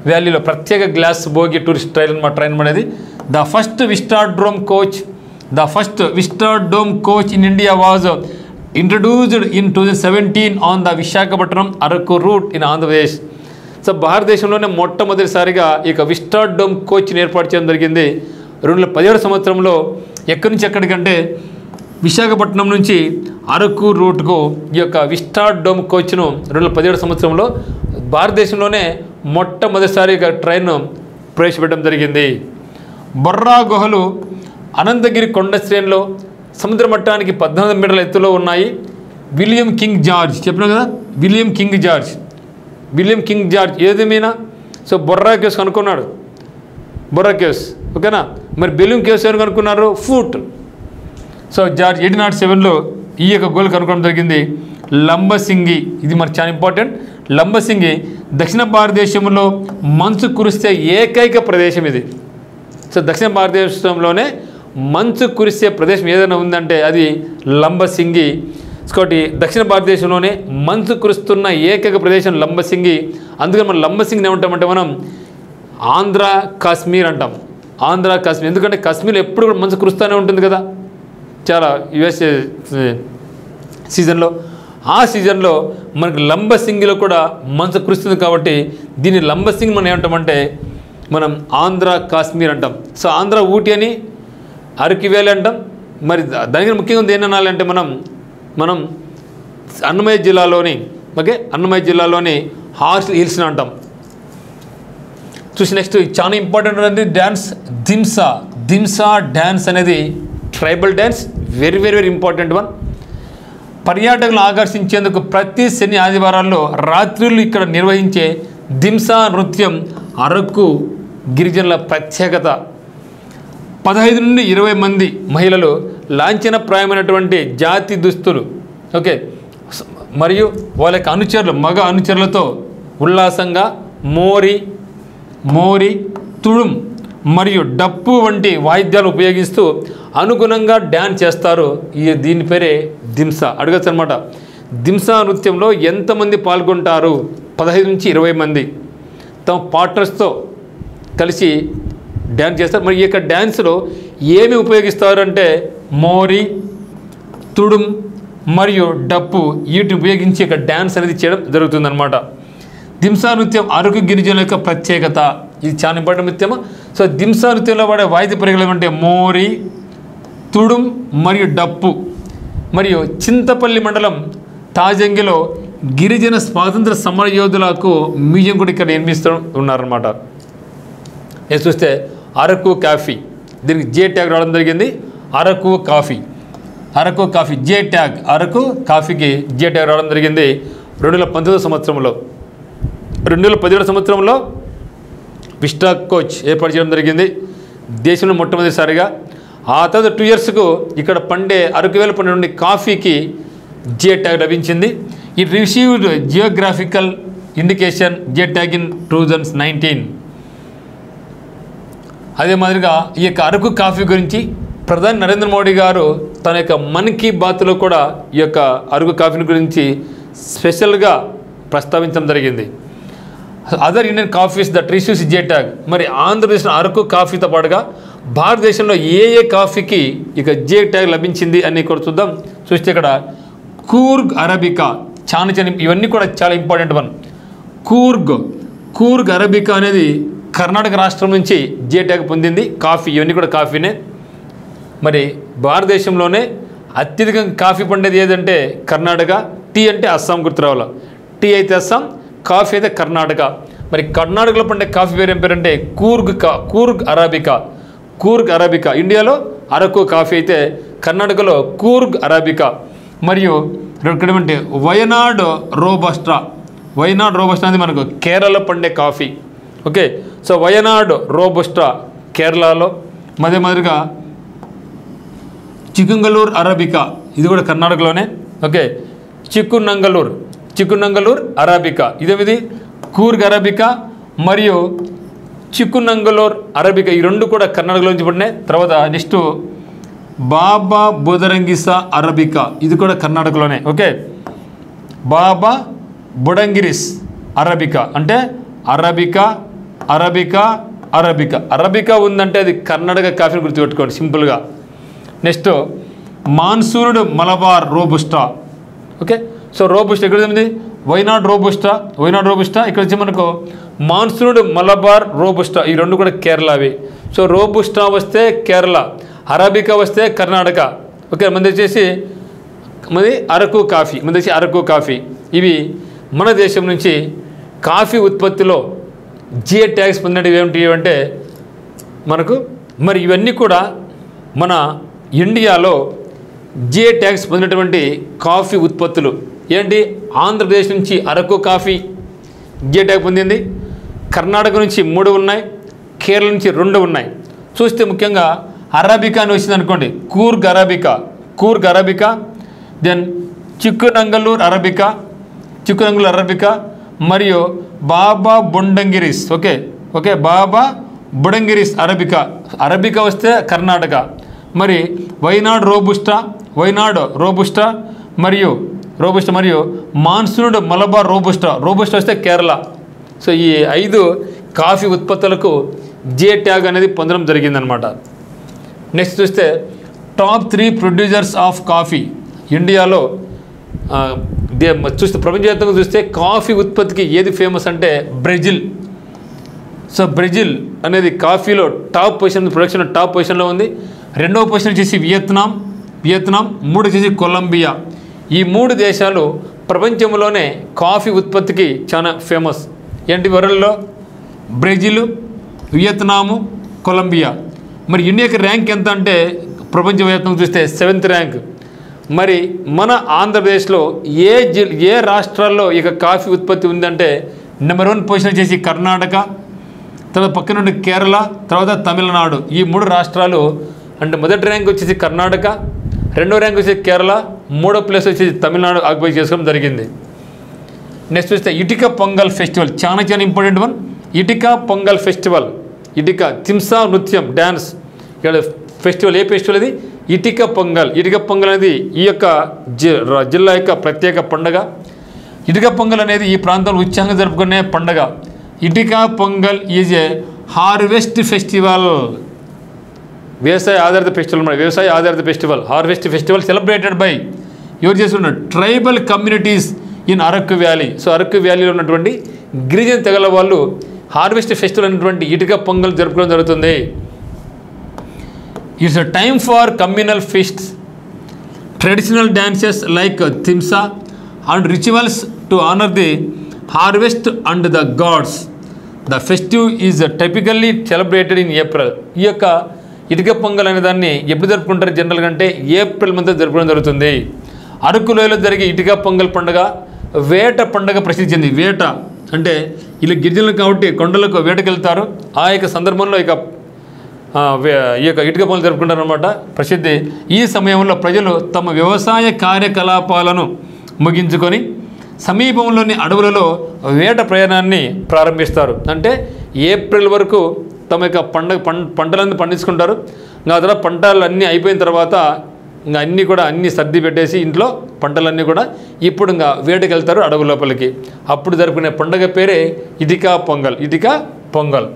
వ్యాలీలో ప్రత్యేక గ్లాస్ బోగి టూరిస్ట్ ట్రైన్ అనేది the first vista dome coach in India was introduced in 2017 on the Visakhapatnam Araku route in Andhra Pradesh. So భారతదేశంలోనే మొట్టమొదటిసారిగా ఈ యొక్క విస్టా డోమ్ కోచ్ని ఏర్పాటు చేయడం జరిగింది 2017 సంవత్సరంలో. ఎక్కడి నుంచి ఎక్కడికంటే విశాఖపట్నం నుంచి అరకు రూట్కు ఈ యొక్క విస్టా డోమ్ కోచ్ను 2017 సంవత్సరంలో భారతదేశంలోనే మొట్టమొదటిసారిగా ట్రైన్ ప్రవేశపెట్టడం జరిగింది. బొర్రా గుహలు అనంతగిరి కొండ శ్రేణిలో సముద్ర మట్టానికి 14 మీటర్ల ఎత్తులో ఉన్నాయి. విలియం కింగ్ జార్జ్ చెప్పినా కదా, విలియం కింగ్ జార్జ్ ఏదేమైనా సో బొర్రా కేవ్స్ కనుక్కున్నాడు. బొర్రా కేవ్స్ ఓకేనా. మరి బెలూమ్ కేవ్స్ ఎవరు కనుక్కున్నారు? ఫూట్. సో జార్జ్ 1807లో ఈ యొక్క గోల్ కనుక్కోవడం జరిగింది. లంబసింగి, ఇది మరి చాలా ఇంపార్టెంట్. లంబసింగి దక్షిణ భారతదేశంలో మంచు కురిస్తే ఏకైక ప్రదేశం ఇది. సో దక్షిణ భారతదేశంలోనే మంచు కురిసే ప్రదేశం ఏదైనా ఉందంటే అది లంబసింగి. ఇంకోటి దక్షిణ భారతదేశంలోనే మంచు కురుస్తున్న ఏకైక ప్రదేశం లంబసింగి. అందుకని మనం లంబసింగిని ఏమంటామంటే మనం ఆంధ్ర కాశ్మీర్ అంటాం. ఆంధ్ర కాశ్మీర్, ఎందుకంటే కాశ్మీర్లో ఎప్పుడు కూడా మంచు కురుస్తూనే ఉంటుంది కదా, చాలా యుఎస్ సీజన్లో. ఆ సీజన్లో మనకు లంబసింగిలో కూడా మంచు కురుస్తుంది కాబట్టి దీన్ని లంబసింగి మనం ఏమంటామంటే మనం ఆంధ్ర కాశ్మీర్ అంటాం. సో ఆంధ్ర ఊటీ అని, అరకు వ్యాలీ అంటాం. మరి దానికి ముఖ్యంగా ఏంటనాలంటే మనం అన్నమయ్య జిల్లాలోని అన్నమయ్య జిల్లాలోని హార్స్లీ హిల్స్ని అంటాం. చూసి నెక్స్ట్ చాలా ఇంపార్టెంట్ అనేది డ్యాన్స్ దింసా. దింసా డ్యాన్స్ అనేది tribal dance, very very very important one. పర్యాటకులను ఆకర్షించేందుకు ప్రతి శని ఆదివారాల్లో రాత్రులు ఇక్కడ నిర్వహించే దింసా నృత్యం అరకు గిరిజనుల ప్రత్యేకత. 15 నుండి 20 మంది మహిళలు లాంఛనప్రాయమైనటువంటి జాతి దుస్తులు మరియు వాళ్ళ యొక్క అనుచరులు, మగ అనుచరులతో ఉల్లాసంగా మోరి తుడుం మరియు డప్పు వంటి వాయిద్యాలు ఉపయోగిస్తూ అనుగుణంగా డ్యాన్స్ చేస్తారు. దీని పేరే దింసా. అడగచ్చు అనమాట, దింసా నృత్యంలో ఎంతమంది పాల్గొంటారు? 15 నుంచి 20 మంది తమ పార్ట్నర్స్తో కలిసి డ్యాన్స్ చేస్తారు. మరి ఈ యొక్క డ్యాన్స్లో ఏమి ఉపయోగిస్తారు అంటే మోరి, తుడుం మరియు డప్పు, వీటిని ఉపయోగించి ఇక డ్యాన్స్ అనేది చేయడం జరుగుతుందన్నమాట. దింసా నృత్యం అరకు గిరిజనుల యొక్క ప్రత్యేకత. ఇది చాలా ఇంపార్టెంట్ నృత్యము. సో దింసా నృత్యంలో వాడే వాయిద్య పరికరాలు అంటే మోరి, తుడుం మరియు డప్పు. మరియు చింతపల్లి మండలం తాజంగిలో గిరిజన స్వాతంత్ర సమర యోధులకు మ్యూజియం కూడా ఇక్కడ నిర్మిస్తూ ఉన్నారన్నమాట. నేను చూస్తే అరకు కాఫీ, దీనికి జే ట్యాగ్ రావడం జరిగింది. అరకు కాఫీ జే ట్యాగ్, అరకు కాఫీకి జే ట్యాగ్ రావడం జరిగింది 2019 సంవత్సరంలో. 2017 సంవత్సరంలో విస్టా కోచ్ ఏర్పాటు చేయడం జరిగింది దేశంలో మొట్టమొదటిసారిగా. ఆ తర్వాత 2 ఇయర్స్కు ఇక్కడ పండే అరకు వేల పండే కాఫీకి జే ట్యాగ్ లభించింది. It received geographical indication J tag in 2019. అదే మాదిరిగా ఈ యొక్క అరకు కాఫీ గురించి ప్రధాని నరేంద్ర మోడీ గారు తన యొక్క మన్ కీ బాత్లో కూడా ఈ యొక్క అరకు కాఫీని గురించి స్పెషల్గా ప్రస్తావించడం జరిగింది. Other Indian coffees that receives J tag. మరి ఆంధ్రప్రదేశ్లో అరకు కాఫీతో పాటుగా భారతదేశంలో ఏ కాఫీకి ఇక జే ట్యాగ్ లభించింది అని కూడా చూద్దాం. చూస్తే ఇక్కడ కూర్గ్ అరబికా, ఇవన్నీ కూడా చాలా ఇంపార్టెంట్ వన్. కూర్గ్ అరబికా అనేది కర్ణాటక రాష్ట్రం నుంచి జే ట్యాగ్ పొందింది. కాఫీ, ఇవన్నీ కూడా కాఫీనే. మరి భారతదేశంలోనే అత్యధికంగా కాఫీ పండేది ఏదంటే కర్ణాటక. టీ అంటే అస్సాం గుర్తు రావాలి. టీ అయితే అస్సాం, కాఫీ అయితే కర్ణాటక. మరి కర్ణాటకలో పండే కాఫీ పేరు ఏం పేరంటే కూర్గ్ అరాబికా. ఇండియాలో అరకు కాఫీ అయితే కర్ణాటకలో కూర్గ్ అరాబికా. మరియు ఇక్కడ ఏమంటే వయనాడ్ రోబస్టా అనేది మనకు కేరళలో పండే కాఫీ. సో వయనాడ్ రోబస్టా కేరళలో. మధ్య మాదిరిగా చికుంగలూరు అరాబికా, ఇది కూడా కర్ణాటకలోనే. చిక్కునంగలూరు అరాబికా, ఇదేమిది కూర్గ్ అరాబికా మరియు చిక్కునంగలూరు అరాబికా, ఈ రెండు కూడా కర్ణాటకలో నుంచి పడినాయి. తర్వాత నెక్స్ట్ బాబా బుదరంగిసా అరబికా, ఇది కూడా కర్ణాటకలోనే. బాబా బుడంగిరిస్ అరబికా అంటే అరబికా ఉందంటే అది కర్ణాటక కాఫీని గుర్తుపెట్టుకోండి సింపుల్గా. నెక్స్ట్ మాన్సూన్డ్ మలబార్ రోబుస్టా. సో రోబుస్టా ఇక్కడ ఉంది వైనాడ్ రోబుస్టా. ఇక్కడ వచ్చి మనకు మాన్సూన్డ్ మలబార్ రోబుస్టా, ఈ రెండు కూడా కేరళవి. సో రోబుస్టా వస్తే కేరళ, అరాబికా వస్తే కర్ణాటక. మనది వచ్చేసి అరకు కాఫీ. ఇవి మన దేశం నుంచి కాఫీ ఉత్పత్తిలో జిఏ ట్యాగ్స్ పొందినవి ఏమిటి అంటే మనకు. మరి ఇవన్నీ కూడా మన ఇండియాలో జిఏ ట్యాగ్స్ పొందినటువంటి కాఫీ ఉత్పత్తులు ఏంటి? ఆంధ్రప్రదేశ్ నుంచి అరకు కాఫీ జిఏ ట్యాగ్ పొందింది. కర్ణాటక నుంచి 3 ఉన్నాయి, కేరళ నుంచి 2 ఉన్నాయి. చూస్తే ముఖ్యంగా అరాబికా అని వచ్చింది అనుకోండి, కూర్గ్ అరాబికా, దెన్ చిక్కునంగళూరు అరబికా మరియు బాబా బుడంగిరిస్. ఓకే బాబా బుడంగిరిస్ అరబికా వస్తే కర్ణాటక, మరి వైనాడ్ రోబుస్టా మరియు మాన్సూన్ మలబార్ రోబుస్టా వస్తే కేరళ. సో ఈ 5 కాఫీ ఉత్పత్తులకు జే ట్యాగ్ అనేది పొందడం జరిగిందనమాట. నెక్స్ట్ చూస్తే టాప్ 3 ప్రొడ్యూసర్స్ ఆఫ్ కాఫీ ఇండియాలో చూస్తే ప్రపంచవ్యాప్తంగా చూస్తే కాఫీ ఉత్పత్తికి ఏది ఫేమస్ అంటే బ్రెజిల్. సో బ్రెజిల్ అనేది కాఫీలో టాప్ పొజిషన్, ప్రొడక్షన్ టాప్ పొజిషన్లో ఉంది. 2వ పొజిషన్ వచ్చేసి వియత్నాం, 3 వచ్చేసి కొలంబియా. ఈ 3 దేశాలు ప్రపంచంలోనే కాఫీ ఉత్పత్తికి చాలా ఫేమస్. ఏంటి వరల్డ్లో? Brazil, Vietnam, Colombia. మరి ఇండియాకి ర్యాంక్ ఎంత అంటే ప్రపంచవ్యాప్తంగా చూస్తే 7th ర్యాంక్. మరి మన ఆంధ్రప్రదేశ్లో ఏ రాష్ట్రాల్లో ఇక కాఫీ ఉత్పత్తి ఉందంటే నెంబర్ 1 పొజిషన్ వచ్చేసి కర్ణాటక, తర్వాత పక్కన నుండి కేరళ, తర్వాత తమిళనాడు. ఈ 3 రాష్ట్రాలు అంటే మొదటి ర్యాంక్ వచ్చేసి కర్ణాటక, 2వ ర్యాంక్ వచ్చేసి కేరళ, 3వ ప్లేస్ వచ్చేసి తమిళనాడు ఆక్యుపై చేసుకోవడం జరిగింది. నెక్స్ట్ చూస్తే ఇటిక పొంగల్ ఫెస్టివల్, చాలా ఇంపార్టెంట్ వన్. ఇటిక పొంగల్ ఫెస్టివల్, తిమ్సా నృత్యం డ్యాన్స్. ఇక్కడ ఫెస్టివల్, ఏ ఫెస్టివల్ అది? ఇటిక పొంగల్ అనేది ఈ యొక్క జిల్లా యొక్క ప్రత్యేక పండుగ. ఇటిక పొంగల్ అనేది ఈ ప్రాంతంలో ఉత్సాహంగా జరుపుకునే పండుగ. ఇటిక Pongal is a harvest festival, వ్యవసాయ ఆధారిత festival. Harvest festival celebrated by ఎవరు చేస్తున్నారు? Tribal communities in Araku valley. So Araku వ్యాలీలో ఉన్నటువంటి గిరిజన తెగల వాళ్ళు హార్వెస్ట్ ఫెస్టివల్ అనేటువంటి ఇటుక పొంగల్ జరుపుకోవడం జరుగుతుంది. It's a time for communal feasts, traditional dances like Dhimsa and rituals to honour the harvest and the gods. The festive is typically celebrated in April. ఈ యొక్క ఇటుక పొంగల్ అనే దాన్ని ఎప్పుడు జరుపుకుంటారు జనరల్గా అంటే ఏప్రిల్ మంత్ జరుపుకోవడం జరుగుతుంది. అరకు లోయలో జరిగే ఇటుక పొంగల్ పండుగ వేట పండుగ ప్రసిద్ధి చెంది. వేట అంటే ఇలా గిరిజనులు కాబట్టి కొండలకు వేటకు వెళ్తారు. ఆ యొక్క సందర్భంలో ఈ యొక్క ఇటుక పొంగల్ జరుపుకుంటారు అన్నమాట, ప్రసిద్ధి. ఈ సమయంలో ప్రజలు తమ వ్యవసాయ కార్యకలాపాలను ముగించుకొని సమీపంలోని అడవులలో వేట ప్రయాణాన్ని ప్రారంభిస్తారు. అంటే ఏప్రిల్ వరకు తమ యొక్క పంటలన్నీ పండించుకుంటారు. ఇంకా తర్వాత పంటలు అన్నీ అయిపోయిన తర్వాత ఇంకా అన్నీ సర్ది పెట్టేసి ఇంట్లో పంటలన్నీ కూడా ఇప్పుడు ఇంకా వేటకి వెళ్తారు అడవు లోపలికి. అప్పుడు జరుపుకునే పండుగ పేరే ఇటిక పొంగల్.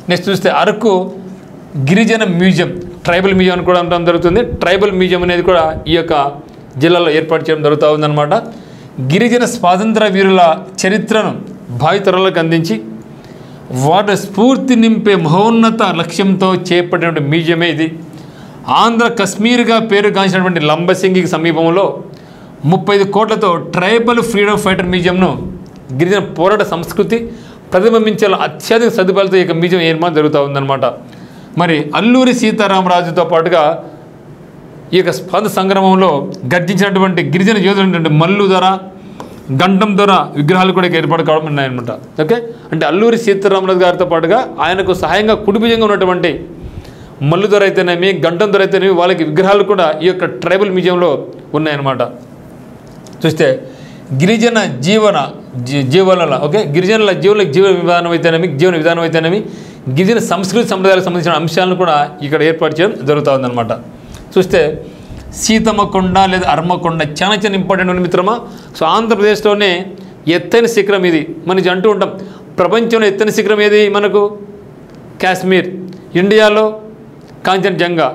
నెక్స్ట్ చూస్తే అరకు గిరిజన మ్యూజియం, ట్రైబల్ మ్యూజియం అని కూడా అనడం జరుగుతుంది. ట్రైబల్ మ్యూజియం అనేది కూడా ఈ యొక్క జిల్లాలో ఏర్పాటు చేయడం జరుగుతూ ఉందన్నమాట. గిరిజన స్వాతంత్ర వీరుల చరిత్రను భావితరాలకు అందించి వాటి స్ఫూర్తి నింపే మహోన్నత లక్ష్యంతో చేపట్టినటువంటి మ్యూజియమే ఇది. ఆంధ్ర కశ్మీర్గా పేరుగాంచినటువంటి లంబసింగికి సమీపంలో 35 కోట్లతో ట్రైబల్ ఫ్రీడమ్ ఫైటర్ మ్యూజియంను గిరిజన పోరాట సంస్కృతి ప్రతిబింబించేలా అత్యధిక సదుపాయాలతో ఈ యొక్క మ్యూజియం నిర్మాణం జరుగుతూ ఉందన్నమాట. మరి అల్లూరి సీతారామరాజుతో పాటుగా ఈ యొక్క స్వాతంత్ర సంగ్రామంలో గర్జించినటువంటి గిరిజన యోధులైనటువంటి మల్లు ధర, గంటం ధర విగ్రహాలు కూడా ఏర్పాటు కావడం ఉన్నాయన్నమాట. ఓకే, అంటే అల్లూరి సీతారామరాజు గారితో పాటుగా ఆయనకు సహాయంగా కుడిభుజంగా ఉన్నటువంటి మల్లు ధర అయితేనేమి, గంటం ధర అయితేనేమి వాళ్ళకి విగ్రహాలు కూడా ఈ యొక్క ట్రైబల్ మ్యూజియంలో ఉన్నాయన్నమాట. చూస్తే గిరిజన జీవనాల గిరిజనుల జీవన విధానం అయితేనేమి గిరిజన సంస్కృతి సంప్రదాయాలకు సంబంధించిన అంశాలను కూడా ఇక్కడ ఏర్పాటు చేయడం జరుగుతూ ఉందన్నమాట. చూస్తే సీతమ్మకొండ లేదా అర్మకొండ చాలా ఇంపార్టెంట్ ఉంది మిత్రమా. సో ఆంధ్రప్రదేశ్లోనే ఎత్తైన శిఖరం ఇది. మనం అంటూ ఉంటాం ప్రపంచంలో ఎత్తైన శిఖరం ఏది మనకు? కాశ్మీర్. ఇండియాలో కాంచన్జంగా.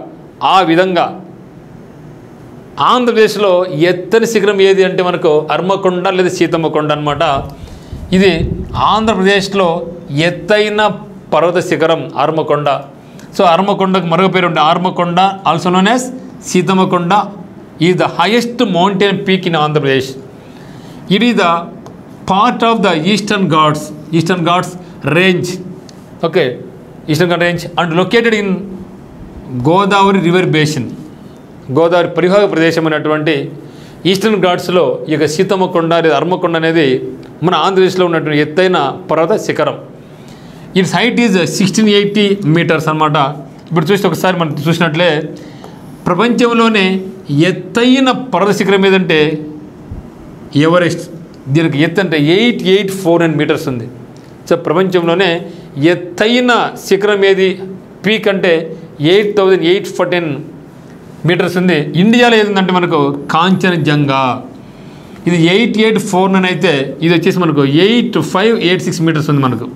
ఆ విధంగా ఆంధ్రప్రదేశ్లో ఎత్తైన శిఖరం ఏది అంటే మనకు అర్మకొండ లేదా సీతమ్మకొండ అనమాట. ఇది ఆంధ్రప్రదేశ్లో ఎత్తైన పర్వత శిఖరం అర్మకొండ. సో అర్మకొండకు మరొక పేరు ఉంటే Armakonda, also known as Seethammakonda, is the highest mountain peak in Andhra Pradesh. It is the part of the eastern Ghats range. Okay, Eastern Ghat range and located in Godavari river basin. Godavari పరివాహక ప్రదేశం అనేటువంటి ఈస్టర్న్ ఘాట్స్లో ఈ యొక్క సీతమ్మకొండ లేదా అర్మకొండ అనేది మన ఆంధ్రప్రదేశ్లో ఉన్నటువంటి ఎత్తైన పర్వత శిఖరం. ఇట్స్ హైట్ ఈజ్ 1680 మీటర్స్ అనమాట. ఇప్పుడు చూస్తే ఒకసారి మనం చూసినట్లే ప్రపంచంలోనే ఎత్తైన పర్వత శిఖరం ఏదంటే ఎవరెస్ట్. దీనికి ఎత్తు అంటే 8849 మీటర్స్ ఉంది. సో ప్రపంచంలోనే ఎత్తైన శిఖరం ఏది పీక్ అంటే 8814 మీటర్స్ ఉంది. ఇండియాలో ఏది ఉందంటే మనకు కాంచనజంగా, ఇది 8849 అయితే ఇది వచ్చేసి మనకు 8586 మీటర్స్ ఉంది. మనకు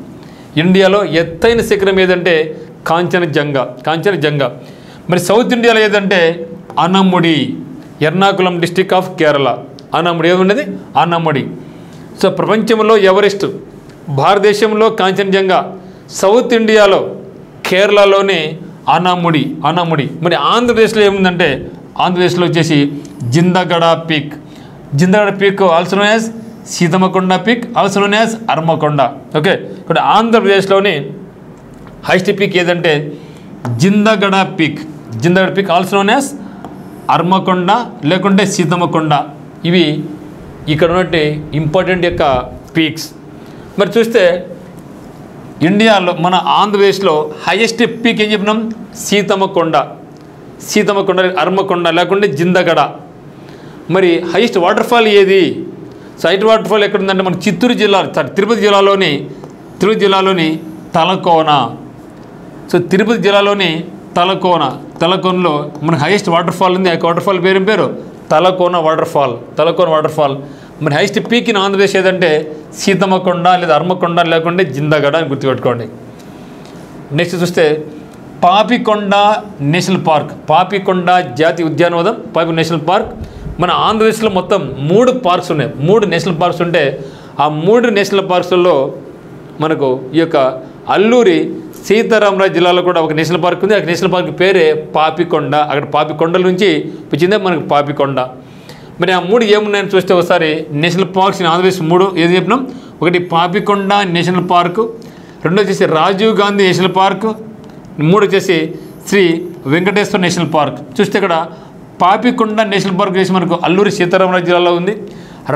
ఇండియాలో ఎత్తైన శిఖరం ఏదంటే కాంచనజంగా. మరి సౌత్ ఇండియాలో ఏదంటే అనముడి, ఎర్నాకుళం డిస్టిక్ ఆఫ్ కేరళ. అనముడి ఏమున్నది? అనముడి. సో ప్రపంచంలో ఎవరెస్ట్, భారతదేశంలో కాంచనజంగా, సౌత్ ఇండియాలో కేరళలోనే అనముడి. మరి ఆంధ్రప్రదేశ్లో ఏముందంటే ఆంధ్రప్రదేశ్లో వచ్చేసి Jindhagada peak also known as Seethammakonda peak, also known as Armakonda. Okay, ఇక్కడ ఆంధ్రప్రదేశ్లోని హైయెస్ట్ పీక్ ఏదంటే Jindhagada peak also known as Armakonda లేకుంటే సీతమ్మకొండ. ఇవి ఇక్కడ ఉన్నట్టు ఇంపార్టెంట్ యొక్క పీక్స్. మరి చూస్తే ఇండియాలో మన ఆంధ్రప్రదేశ్లో హైయెస్ట్ పీక్ ఏం చెప్పినాం? సీతమ్మకొండ, అర్మకొండ లేకుంటే జిందగడ. మరి హైయెస్ట్ వాటర్ఫాల్ ఏది? సో హైయెస్ట్ వాటర్ఫాల్ ఎక్కడ ఉందంటే మన తిరుపతి జిల్లాలోని తలకోన. సో తిరుపతి జిల్లాలోని తలకోనలో మనకు హైయెస్ట్ వాటర్ఫాల్ ఉంది. ఆ వాటర్ఫాల్ పేరు తలకోన వాటర్ఫాల్. మరి హైయెస్ట్ పీక్ ఇన్ ఆంధ్రప్రదేశ్ ఏదంటే సీతమ్మకొండ లేదా అర్మకొండ లేకుంటే జిందగడ అని గుర్తుపెట్టుకోండి. నెక్స్ట్ చూస్తే పాపికొండ నేషనల్ పార్క్, పాపికొండ జాతీయ ఉద్యానవనం, పాపికొండ నేషనల్ పార్క్. మన ఆంధ్రప్రదేశ్లో మొత్తం 3 పార్క్స్ ఉన్నాయి. 3 నేషనల్ పార్క్స్ ఉంటే ఆ 3 నేషనల్ పార్క్స్లో మనకు ఈ యొక్క అల్లూరి సీతారామరాజు జిల్లాలో కూడా ఒక నేషనల్ పార్క్ ఉంది. ఆ నేషనల్ పార్క్ పేరే పాపికొండ. అక్కడ పాపికొండల నుంచి వచ్చిందే మనకు పాపికొండ. మరి ఆ 3 ఏమున్నాయని చూస్తే ఒకసారి నేషనల్ పార్క్స్ ఆంధ్రప్రదేశ్ 3 ఏది చెప్పినాం? ఒకటి పాపికొండ నేషనల్ పార్కు, 2 వచ్చేసి రాజీవ్ గాంధీ నేషనల్ పార్కు, 3 వచ్చేసి శ్రీ వెంకటేశ్వర నేషనల్ పార్క్. చూస్తే ఇక్కడ పాపికొండ నేషనల్ పార్క్ చేసి మనకు అల్లూరి సీతారామరాజు జిల్లాలో ఉంది.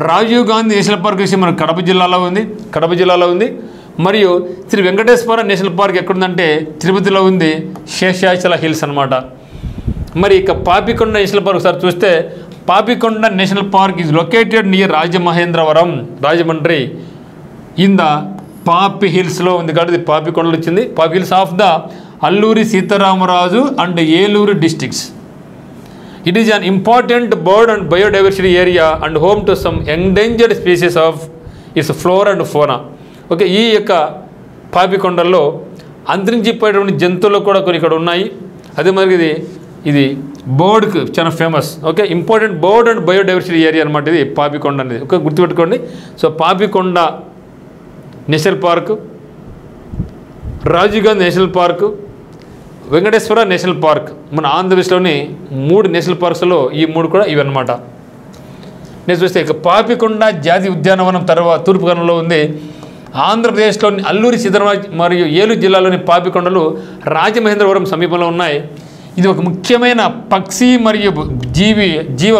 రాజీవ్ గాంధీ నేషనల్ పార్క్ చేసి మనకు కడప జిల్లాలో ఉంది. మరియు శ్రీ వెంకటేశ్వర నేషనల్ పార్క్ ఎక్కడుందంటే తిరుపతిలో ఉంది, శేషాచల హిల్స్ అనమాట. మరి ఇక పాపికొండ నేషనల్ పార్క్ ఒకసారి చూస్తే Papikonda national park is located near Rajahmundry in the పాపి హిల్స్లో ఉంది కాబట్టి పాపికొండలు వచ్చింది. పాపి hills of the Alluri Sitaramaraju and Eluru districts. It is an important bird and biodiversity area and home to some endangered species of it's flora and ఫోనా. Okay, ఈ యొక్క పాపికొండల్లో అంతరించిపోయేటువంటి జంతువులు కూడా కొన్ని ఇక్కడ ఉన్నాయి. అదే మరి ఇది బర్డ్కి చాలా famous. Okay, important bird and biodiversity area అనమాట ఇది పాపికొండ అనేది. ఓకే, గుర్తుపెట్టుకోండి. So Papikonda national park, Rajiv Gandhi national park, Venkateswara national park. మన ఆంధ్రప్రదేశ్లోని 3 నేషనల్ పార్క్స్లో ఈ 3 కూడా ఇవన్నమాట. నేను చూస్తే ఇక పాపికొండ జాతీయ ఉద్యానవనం తర్వాత తూర్పు కనుమలో ఉంది. ఆంధ్రప్రదేశ్లోని అల్లూరి సీతారామరాజు మరియు ఏలూరు జిల్లాలోని పాపికొండలు రాజమహేంద్రవరం సమీపంలో ఉన్నాయి. ఇది ఒక ముఖ్యమైన పక్షి మరియు జీవ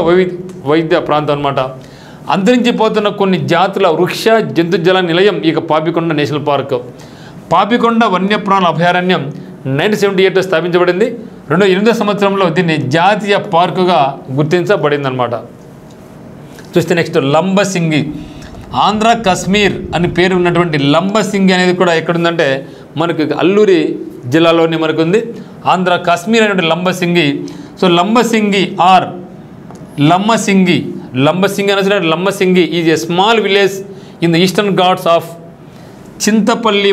వైద్య ప్రాంతం అన్నమాట. అంతరించిపోతున్న కొన్ని జాతుల వృక్ష జంతుజల నిలయం ఇక పాపికొండ నేషనల్ పార్క్. పాపికొండ వన్యప్రాణుల అభయారణ్యం 1978లో స్థాపించబడింది. 2008 సంవత్సరంలో దీన్ని జాతీయ పార్కుగా గుర్తించబడింది అనమాట. చూస్తే నెక్స్ట్ లంబసింగి, ఆంధ్ర కాశ్మీర్ అని పేరు ఉన్నటువంటి లంబసింగి అనేది కూడా ఎక్కడుందంటే మనకు అల్లూరి జిల్లాలోని మనకు ఉంది. ఆంధ్ర కాశ్మీర్ అనేటువంటి లంబసింగి. సో లంబసింగి అనేది Lambasingi is a small village in the eastern Ghats of Chintapalli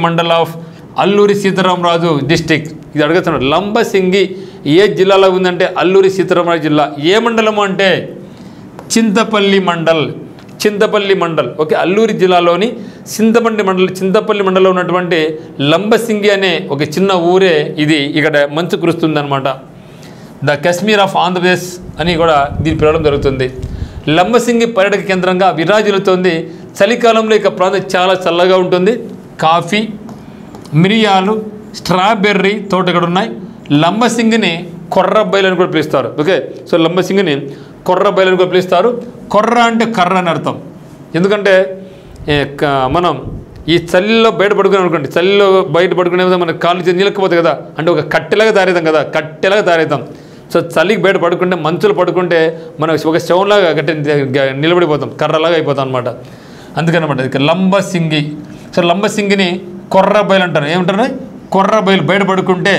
mandal of Alluri Sitaramaraju district. ఇది అడుగుతున్నాడు. లంబసింగి ఏ జిల్లాలో ఉందంటే అల్లూరి సీతారామరాజు జిల్లా. ఏ మండలము అంటే చింతపల్లి మండల్. ఓకే, అల్లూరి జిల్లాలోని చింతపల్లి మండలంలో ఉన్నటువంటి లంబసింగి అనే ఒక చిన్న ఊరే ఇది. ఇక్కడ మంచు కురుస్తుందన్నమాట. ద కాశ్మీర్ ఆఫ్ ఆంధ్రప్రదేశ్ అని కూడా దీన్ని పిలవడం జరుగుతుంది. లంబసింగి పర్యాటక కేంద్రంగా విరాజిల్లుతోంది. చలికాలంలో ఇక ప్రాంతం చాలా చల్లగా ఉంటుంది. కాఫీ, మిరియాలు, స్ట్రాబెర్రీ తోట ఇక్కడ ఉన్నాయి. లంబసింగిని కొర్రబయలు అని కూడా పిలుస్తారు. ఓకే, సో లంబసింగిని కొర్రబయలు అని కూడా పిలుస్తారు. కొర్ర అంటే కర్ర అని అర్థం. ఎందుకంటే మనం ఈ చలిలో బయట పడుకుని అనుకోండి, చలిలో బయట పడుకునే మనకు కాళ్ళు చేసి నీళ్ళకపోతుంది కదా, అంటే ఒక కట్టెలాగా తయారవుతాం కదా, కట్టెలాగా తయారవుతాం. సో చలికి బయట పడుకుంటే, మంచులు పడుకుంటే మనం ఒక శవంలాగా గట్టి నిలబడిపోతాం, కర్రలాగా అయిపోతాం అనమాట. అందుకనమాట ఇక లంబసింగి. సో లంబసింగిని కొర్ర బయలు అంటారు. ఏమంటారు? కొర్ర బయలు. బయట పడుకుంటే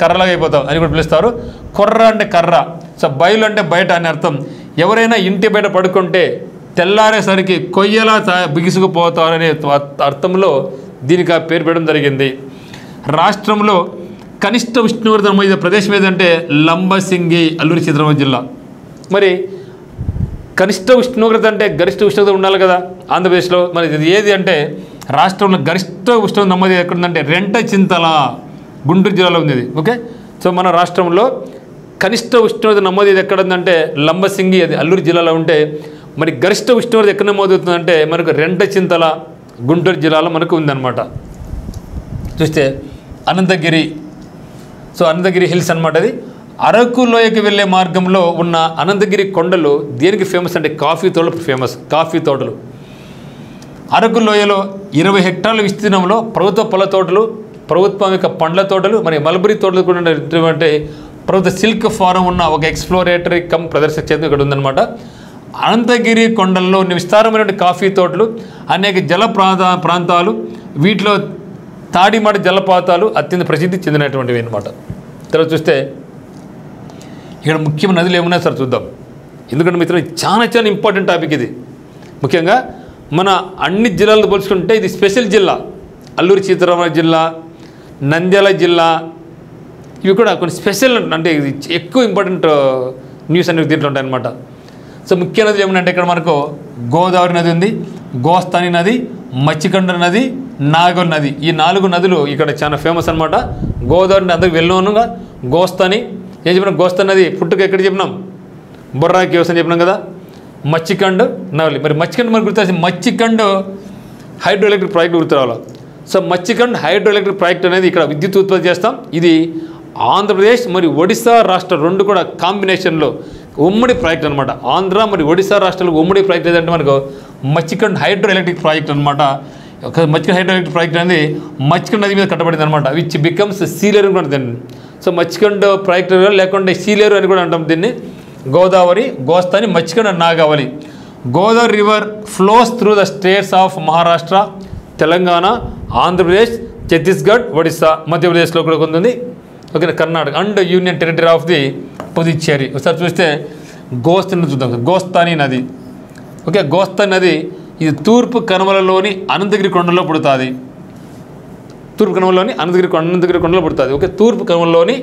కర్రలాగా అయిపోతాం అని కూడా పిలుస్తారు. కొర్ర అంటే కర్ర, సో బయలు అంటే బయట అని అర్థం. ఎవరైనా ఇంటి బయట పడుకుంటే తెల్లారేసరికి కొయ్యలా బిగుసుకుపోతారనే అర్థంలో దీనికి ఆ పేరు పెట్టడం జరిగింది. రాష్ట్రంలో కనిష్ట ఉష్ణోగ్రత నమోదు ప్రదేశం ఏదంటే లంబసింగి, అల్లూరి సీతారామరాజు జిల్లా. మరి కనిష్ట ఉష్ణోగ్రత అంటే గరిష్ట ఉష్ణోగ్రత ఉండాలి కదా ఆంధ్రప్రదేశ్లో. మరి ఇది ఏది అంటే రాష్ట్రంలో గరిష్ట ఉష్ణోగ్రత నమోదు ఎక్కడుందంటే రెంటచింతల, గుంటూరు జిల్లాలో ఉంది ఇది. ఓకే, సో మన రాష్ట్రంలో కనిష్ట ఉష్ణోగ్రత నమోదు ఇది ఎక్కడుందంటే లంబసింగి, అది అల్లూరు జిల్లాలో ఉంటే, మరి గరిష్ట ఉష్ణోగ్రత ఎక్కడ నమోదవుతుందంటే మనకు రెంటచింతల, గుంటూరు జిల్లాలో మనకు ఉందన్నమాట. చూస్తే అనంతగిరి, సో అనంతగిరి హిల్స్ అనమాట. అది అరకు లోయకి వెళ్ళే మార్గంలో ఉన్న అనంతగిరి కొండలు దేనికి ఫేమస్ అంటే కాఫీ తోటలు ఫేమస్. కాఫీ తోటలు అరకు లోయలో 20 హెక్టార్ల విస్తీర్ణంలో ప్రభుత్వ పళ్ళ తోటలు, ప్రభుత్వ పండ్ల తోటలు, మరి మల్బరీ తోటలు కూడా ఉన్నటువంటి ప్రభుత్వ సిల్క్ ఫారం ఉన్న ఒక ఎక్స్ప్లోరేటరీ కమ్ ప్రదర్శన క్షేత్రం ఇక్కడ ఉందన్నమాట. అనంతగిరి కొండల్లో ఉన్న విస్తారమైన కాఫీ తోటలు, అనేక జల ప్రాంతాలు, వీటిలో తాడిమాడి జలపాతాలు అత్యంత ప్రసిద్ధి చెందినటువంటివి అన్నమాట. తర్వాత చూస్తే ఇక్కడ ముఖ్యమైన నదులు ఏమున్నాయి సార్ చూద్దాం. ఎందుకంటే మిత్రులు చాలా చాలా ఇంపార్టెంట్ టాపిక్ ఇది. ముఖ్యంగా మన అన్ని జిల్లాలతో పోల్చుకుంటే ఇది స్పెషల్ జిల్లా. అల్లూరి సీతారామరాజు జిల్లా, నంద్యాల జిల్లా, ఇవి కూడా కొన్ని స్పెషల్, అంటే ఇది ఎక్కువ ఇంపార్టెంట్ న్యూస్ అనేవి దీంట్లో ఉంటాయన్నమాట. సో ముఖ్య నదులు ఏమంటే ఇక్కడ మనకు గోదావరి నది ఉంది, గోస్తాని నది, మచ్చికండ్ర నది, నాగల్ నది. ఈ 4 నదులు ఇక్కడ చాలా ఫేమస్ అనమాట. గోదావరి అందరికి వెళ్ళునుగా, గోస్తాని ఏం చెప్పినాం, గోస్తాని నది పుట్టుక ఎక్కడ చెప్పినాం, బొర్రా కేవ్స్ అని చెప్పినాం కదా. మచ్చికండ్, నవలి. మరి మచ్చికండ్ మనకు గుర్తు, మచ్చికండ్ హైడ్రో ఎలక్ట్రిక్ ప్రాజెక్ట్ గుర్తు రావాలి. సో మచ్చికండ్ హైడ్రో ఎలక్ట్రిక్ ప్రాజెక్ట్ అనేది ఇక్కడ విద్యుత్ ఉత్పత్తి చేస్తాం. ఇది ఆంధ్రప్రదేశ్ మరియు ఒడిశా రాష్ట్ర 2 కూడా కాంబినేషన్లో ఉమ్మడి ప్రాజెక్ట్ అనమాట. ఆంధ్ర మరియు ఒడిశా రాష్ట్రాలకు ఉమ్మడి ప్రాజెక్ట్ ఏదంటే మనకు మచ్చికండ్ హైడ్రో ఎలక్ట్రిక్ ప్రాజెక్ట్ అనమాట. మచ్చికండ్ హైడ్రో ఎలక్ట్రిక్ ప్రాజెక్ట్ అనేది మచ్చికండ్ నది మీద కట్టబడింది అనమాట. విచ్ బికమ్స్ సీలేరు కూడా దీన్ని. సో మచ్చికండ్ ప్రాజెక్ట్ లేకుంటే సీలేరు అని కూడా అంటాం దీన్ని. Godavari, Gosthani, Machkund, Nagavali. Godavari river flows through the states of Maharashtra, Telangana, Andhra Pradesh, Chhattisgarh, Odisha, మధ్యప్రదేశ్లో కూడా ఉంది. Okay, Karnataka and union territory of the Puducherry. ఒకసారి చూస్తే గోస్తాని చూద్దాం. గోస్తాని నది. ఓకే, గోస్తాని నది ఇది తూర్పు కనుమలలోని అనంతగిరి కొండలో పుడుతుంది. తూర్పు కనుమలలోని అనంతగిరి కొండలో పుడుతుంది. ఓకే, తూర్పు కనుమలలోని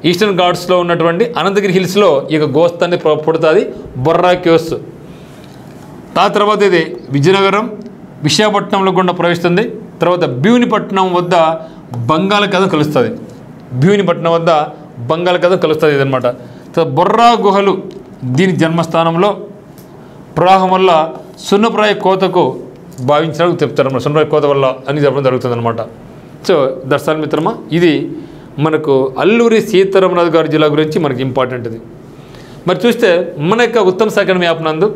ఈస్టర్న్ ఘాట్స్లో ఉన్నటువంటి అనంతగిరి హిల్స్లో ఇక గోస్తాని పుడుతుంది. బొర్రా కేవ్స్. తర్వాత ఇది విజయనగరం, విశాఖపట్నంలో గుండా ప్రవేశిస్తుంది. తర్వాత భీమునిపట్నం వద్ద బంగాళాఖాతం కలుస్తుంది. భీమునిపట్నం వద్ద బంగాళాఖాతం కలుస్తుంది ఇదనమాట. బొర్రా గుహలు దీని జన్మస్థానంలో ప్రవాహం వల్ల సున్నప్రాయ కోతకు భావించడానికి చెప్తారన్నమాట. సున్నప్రాయ కోత వల్ల అని చెప్పడం జరుగుతుంది అనమాట. సో దర్శనాలు మిత్రమా, ఇది మనకు అల్లూరి సీతారామరాజు గారి జిల్లా గురించి మనకి ఇంపార్టెంట్ ఇది. మరి చూస్తే మన యొక్క ఉత్తమ అకాడమీ యాప్ నందు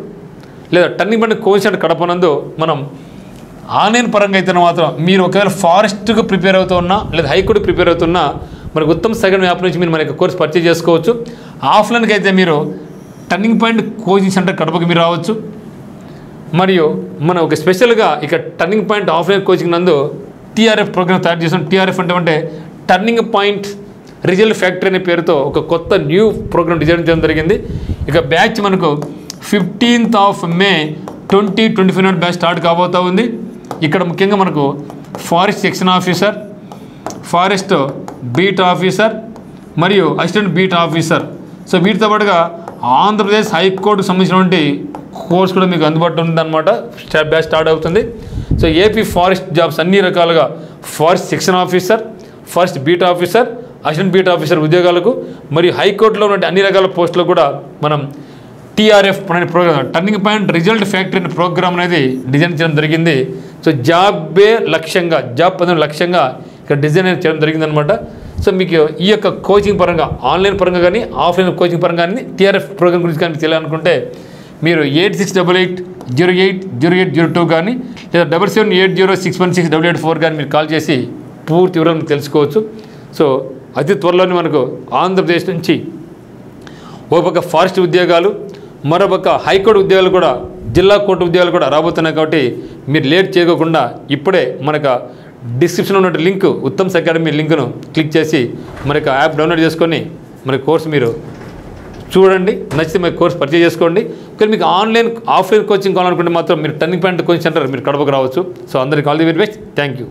లేదా టర్నింగ్ పాయింట్ కోచింగ్ కడప నందు మనం ఆన్లైన్ పరంగా అయితే మాత్రం మీరు ఒకవేళ ఫారెస్ట్కు ప్రిపేర్ అవుతూ ఉన్నా లేదా హైకోర్టుకు ప్రిపేర్ అవుతున్నా మనకు ఉత్తమ అకాడమీ యాప్ నుంచి మీరు మన యొక్క కోర్స్ పర్చేజ్ చేసుకోవచ్చు. ఆఫ్లైన్కి అయితే మీరు టర్నింగ్ పాయింట్ కోచింగ్ సెంటర్ కడపకి మీరు రావచ్చు. మరియు మనం ఒక స్పెషల్గా ఇక టర్నింగ్ పాయింట్ ఆఫ్లైన్ కోచింగ్ నందు టీఆర్ఎఫ్ ప్రోగ్రామ్ తయారు చేసాం. టీఆర్ఎఫ్ అంటే టర్నింగ్ పాయింట్ రిజల్ట్ ఫ్యాక్టరీ అనే పేరుతో ఒక కొత్త న్యూ ప్రోగ్రామ్ డిజైన్ చేయడం జరిగింది. ఇక బ్యాచ్ మనకు 15th May 2025 నాడు బ్యాచ్ స్టార్ట్ కాబోతూ ఉంది. ఇక్కడ ముఖ్యంగా మనకు forest section officer, forest beat officer మరియు అసిస్టెంట్ బీట్ ఆఫీసర్, సో వీటితో పాటుగా ఆంధ్రప్రదేశ్ హైకోర్టుకు సంబంధించినటువంటి కోర్స్ కూడా మీకు అందుబాటులో ఉందన్నమాట. బ్యాచ్ స్టార్ట్ అవుతుంది. సో ఏపీ ఫారెస్ట్ జాబ్స్ అన్ని రకాలుగా forest section officer, forest beat officer, assistant beat officer ఉద్యోగాలకు మరియు హైకోర్టులో ఉన్న అన్ని రకాల పోస్టులకు కూడా మనం టీఆర్ఎఫ్ అనే program turning point result factory అనే ప్రోగ్రామ్ అనేది డిజైన్ చేయడం జరిగింది. సో జాబే లక్ష్యంగా, జాబ్ పొందడం లక్ష్యంగా ఇక్కడ డిజైన్ చేయడం జరిగిందనమాట. సో మీకు ఈ యొక్క కోచింగ్ పరంగా ఆన్లైన్ పరంగా కానీ ఆఫ్లైన్ కోచింగ్ పరంగా కానీ టీఆర్ఎఫ్ ప్రోగ్రామ్ గురించి కానీ తెలియాలనుకుంటే మీరు 8688080802 కానీ లేదా 7780616884 కానీ మీరు కాల్ చేసి పూర్తి వివరాలను తెలుసుకోవచ్చు. సో అతి త్వరలోనే మనకు ఆంధ్రప్రదేశ్ నుంచి ఒక పక్క ఫారెస్ట్ ఉద్యోగాలు, మరోపక్క హైకోర్టు ఉద్యోగాలు కూడా, జిల్లా కోర్టు ఉద్యోగాలు కూడా రాబోతున్నాయి. కాబట్టి మీరు లేట్ చేయకుండా ఇప్పుడే మనకు డిస్క్రిప్షన్లో ఉన్న లింక్ ఉత్తమ్స్ అకాడమీ లింక్ను క్లిక్ చేసి మనకు యాప్ డౌన్లోడ్ చేసుకొని మన కోర్సు మీరు చూడండి. నచ్చితే మీ కోర్స్ పర్చేజ్ చేసుకోండి. కానీ మీకు ఆఫ్లైన్ కోచింగ్ కావాలనుకుంటే మాత్రం మీరు టర్నింగ్ పాయింట్ కోచింగ్ సెంటర్ మీరు కడపకు రావచ్చు. సో అందరికీ all the very best. Thank you.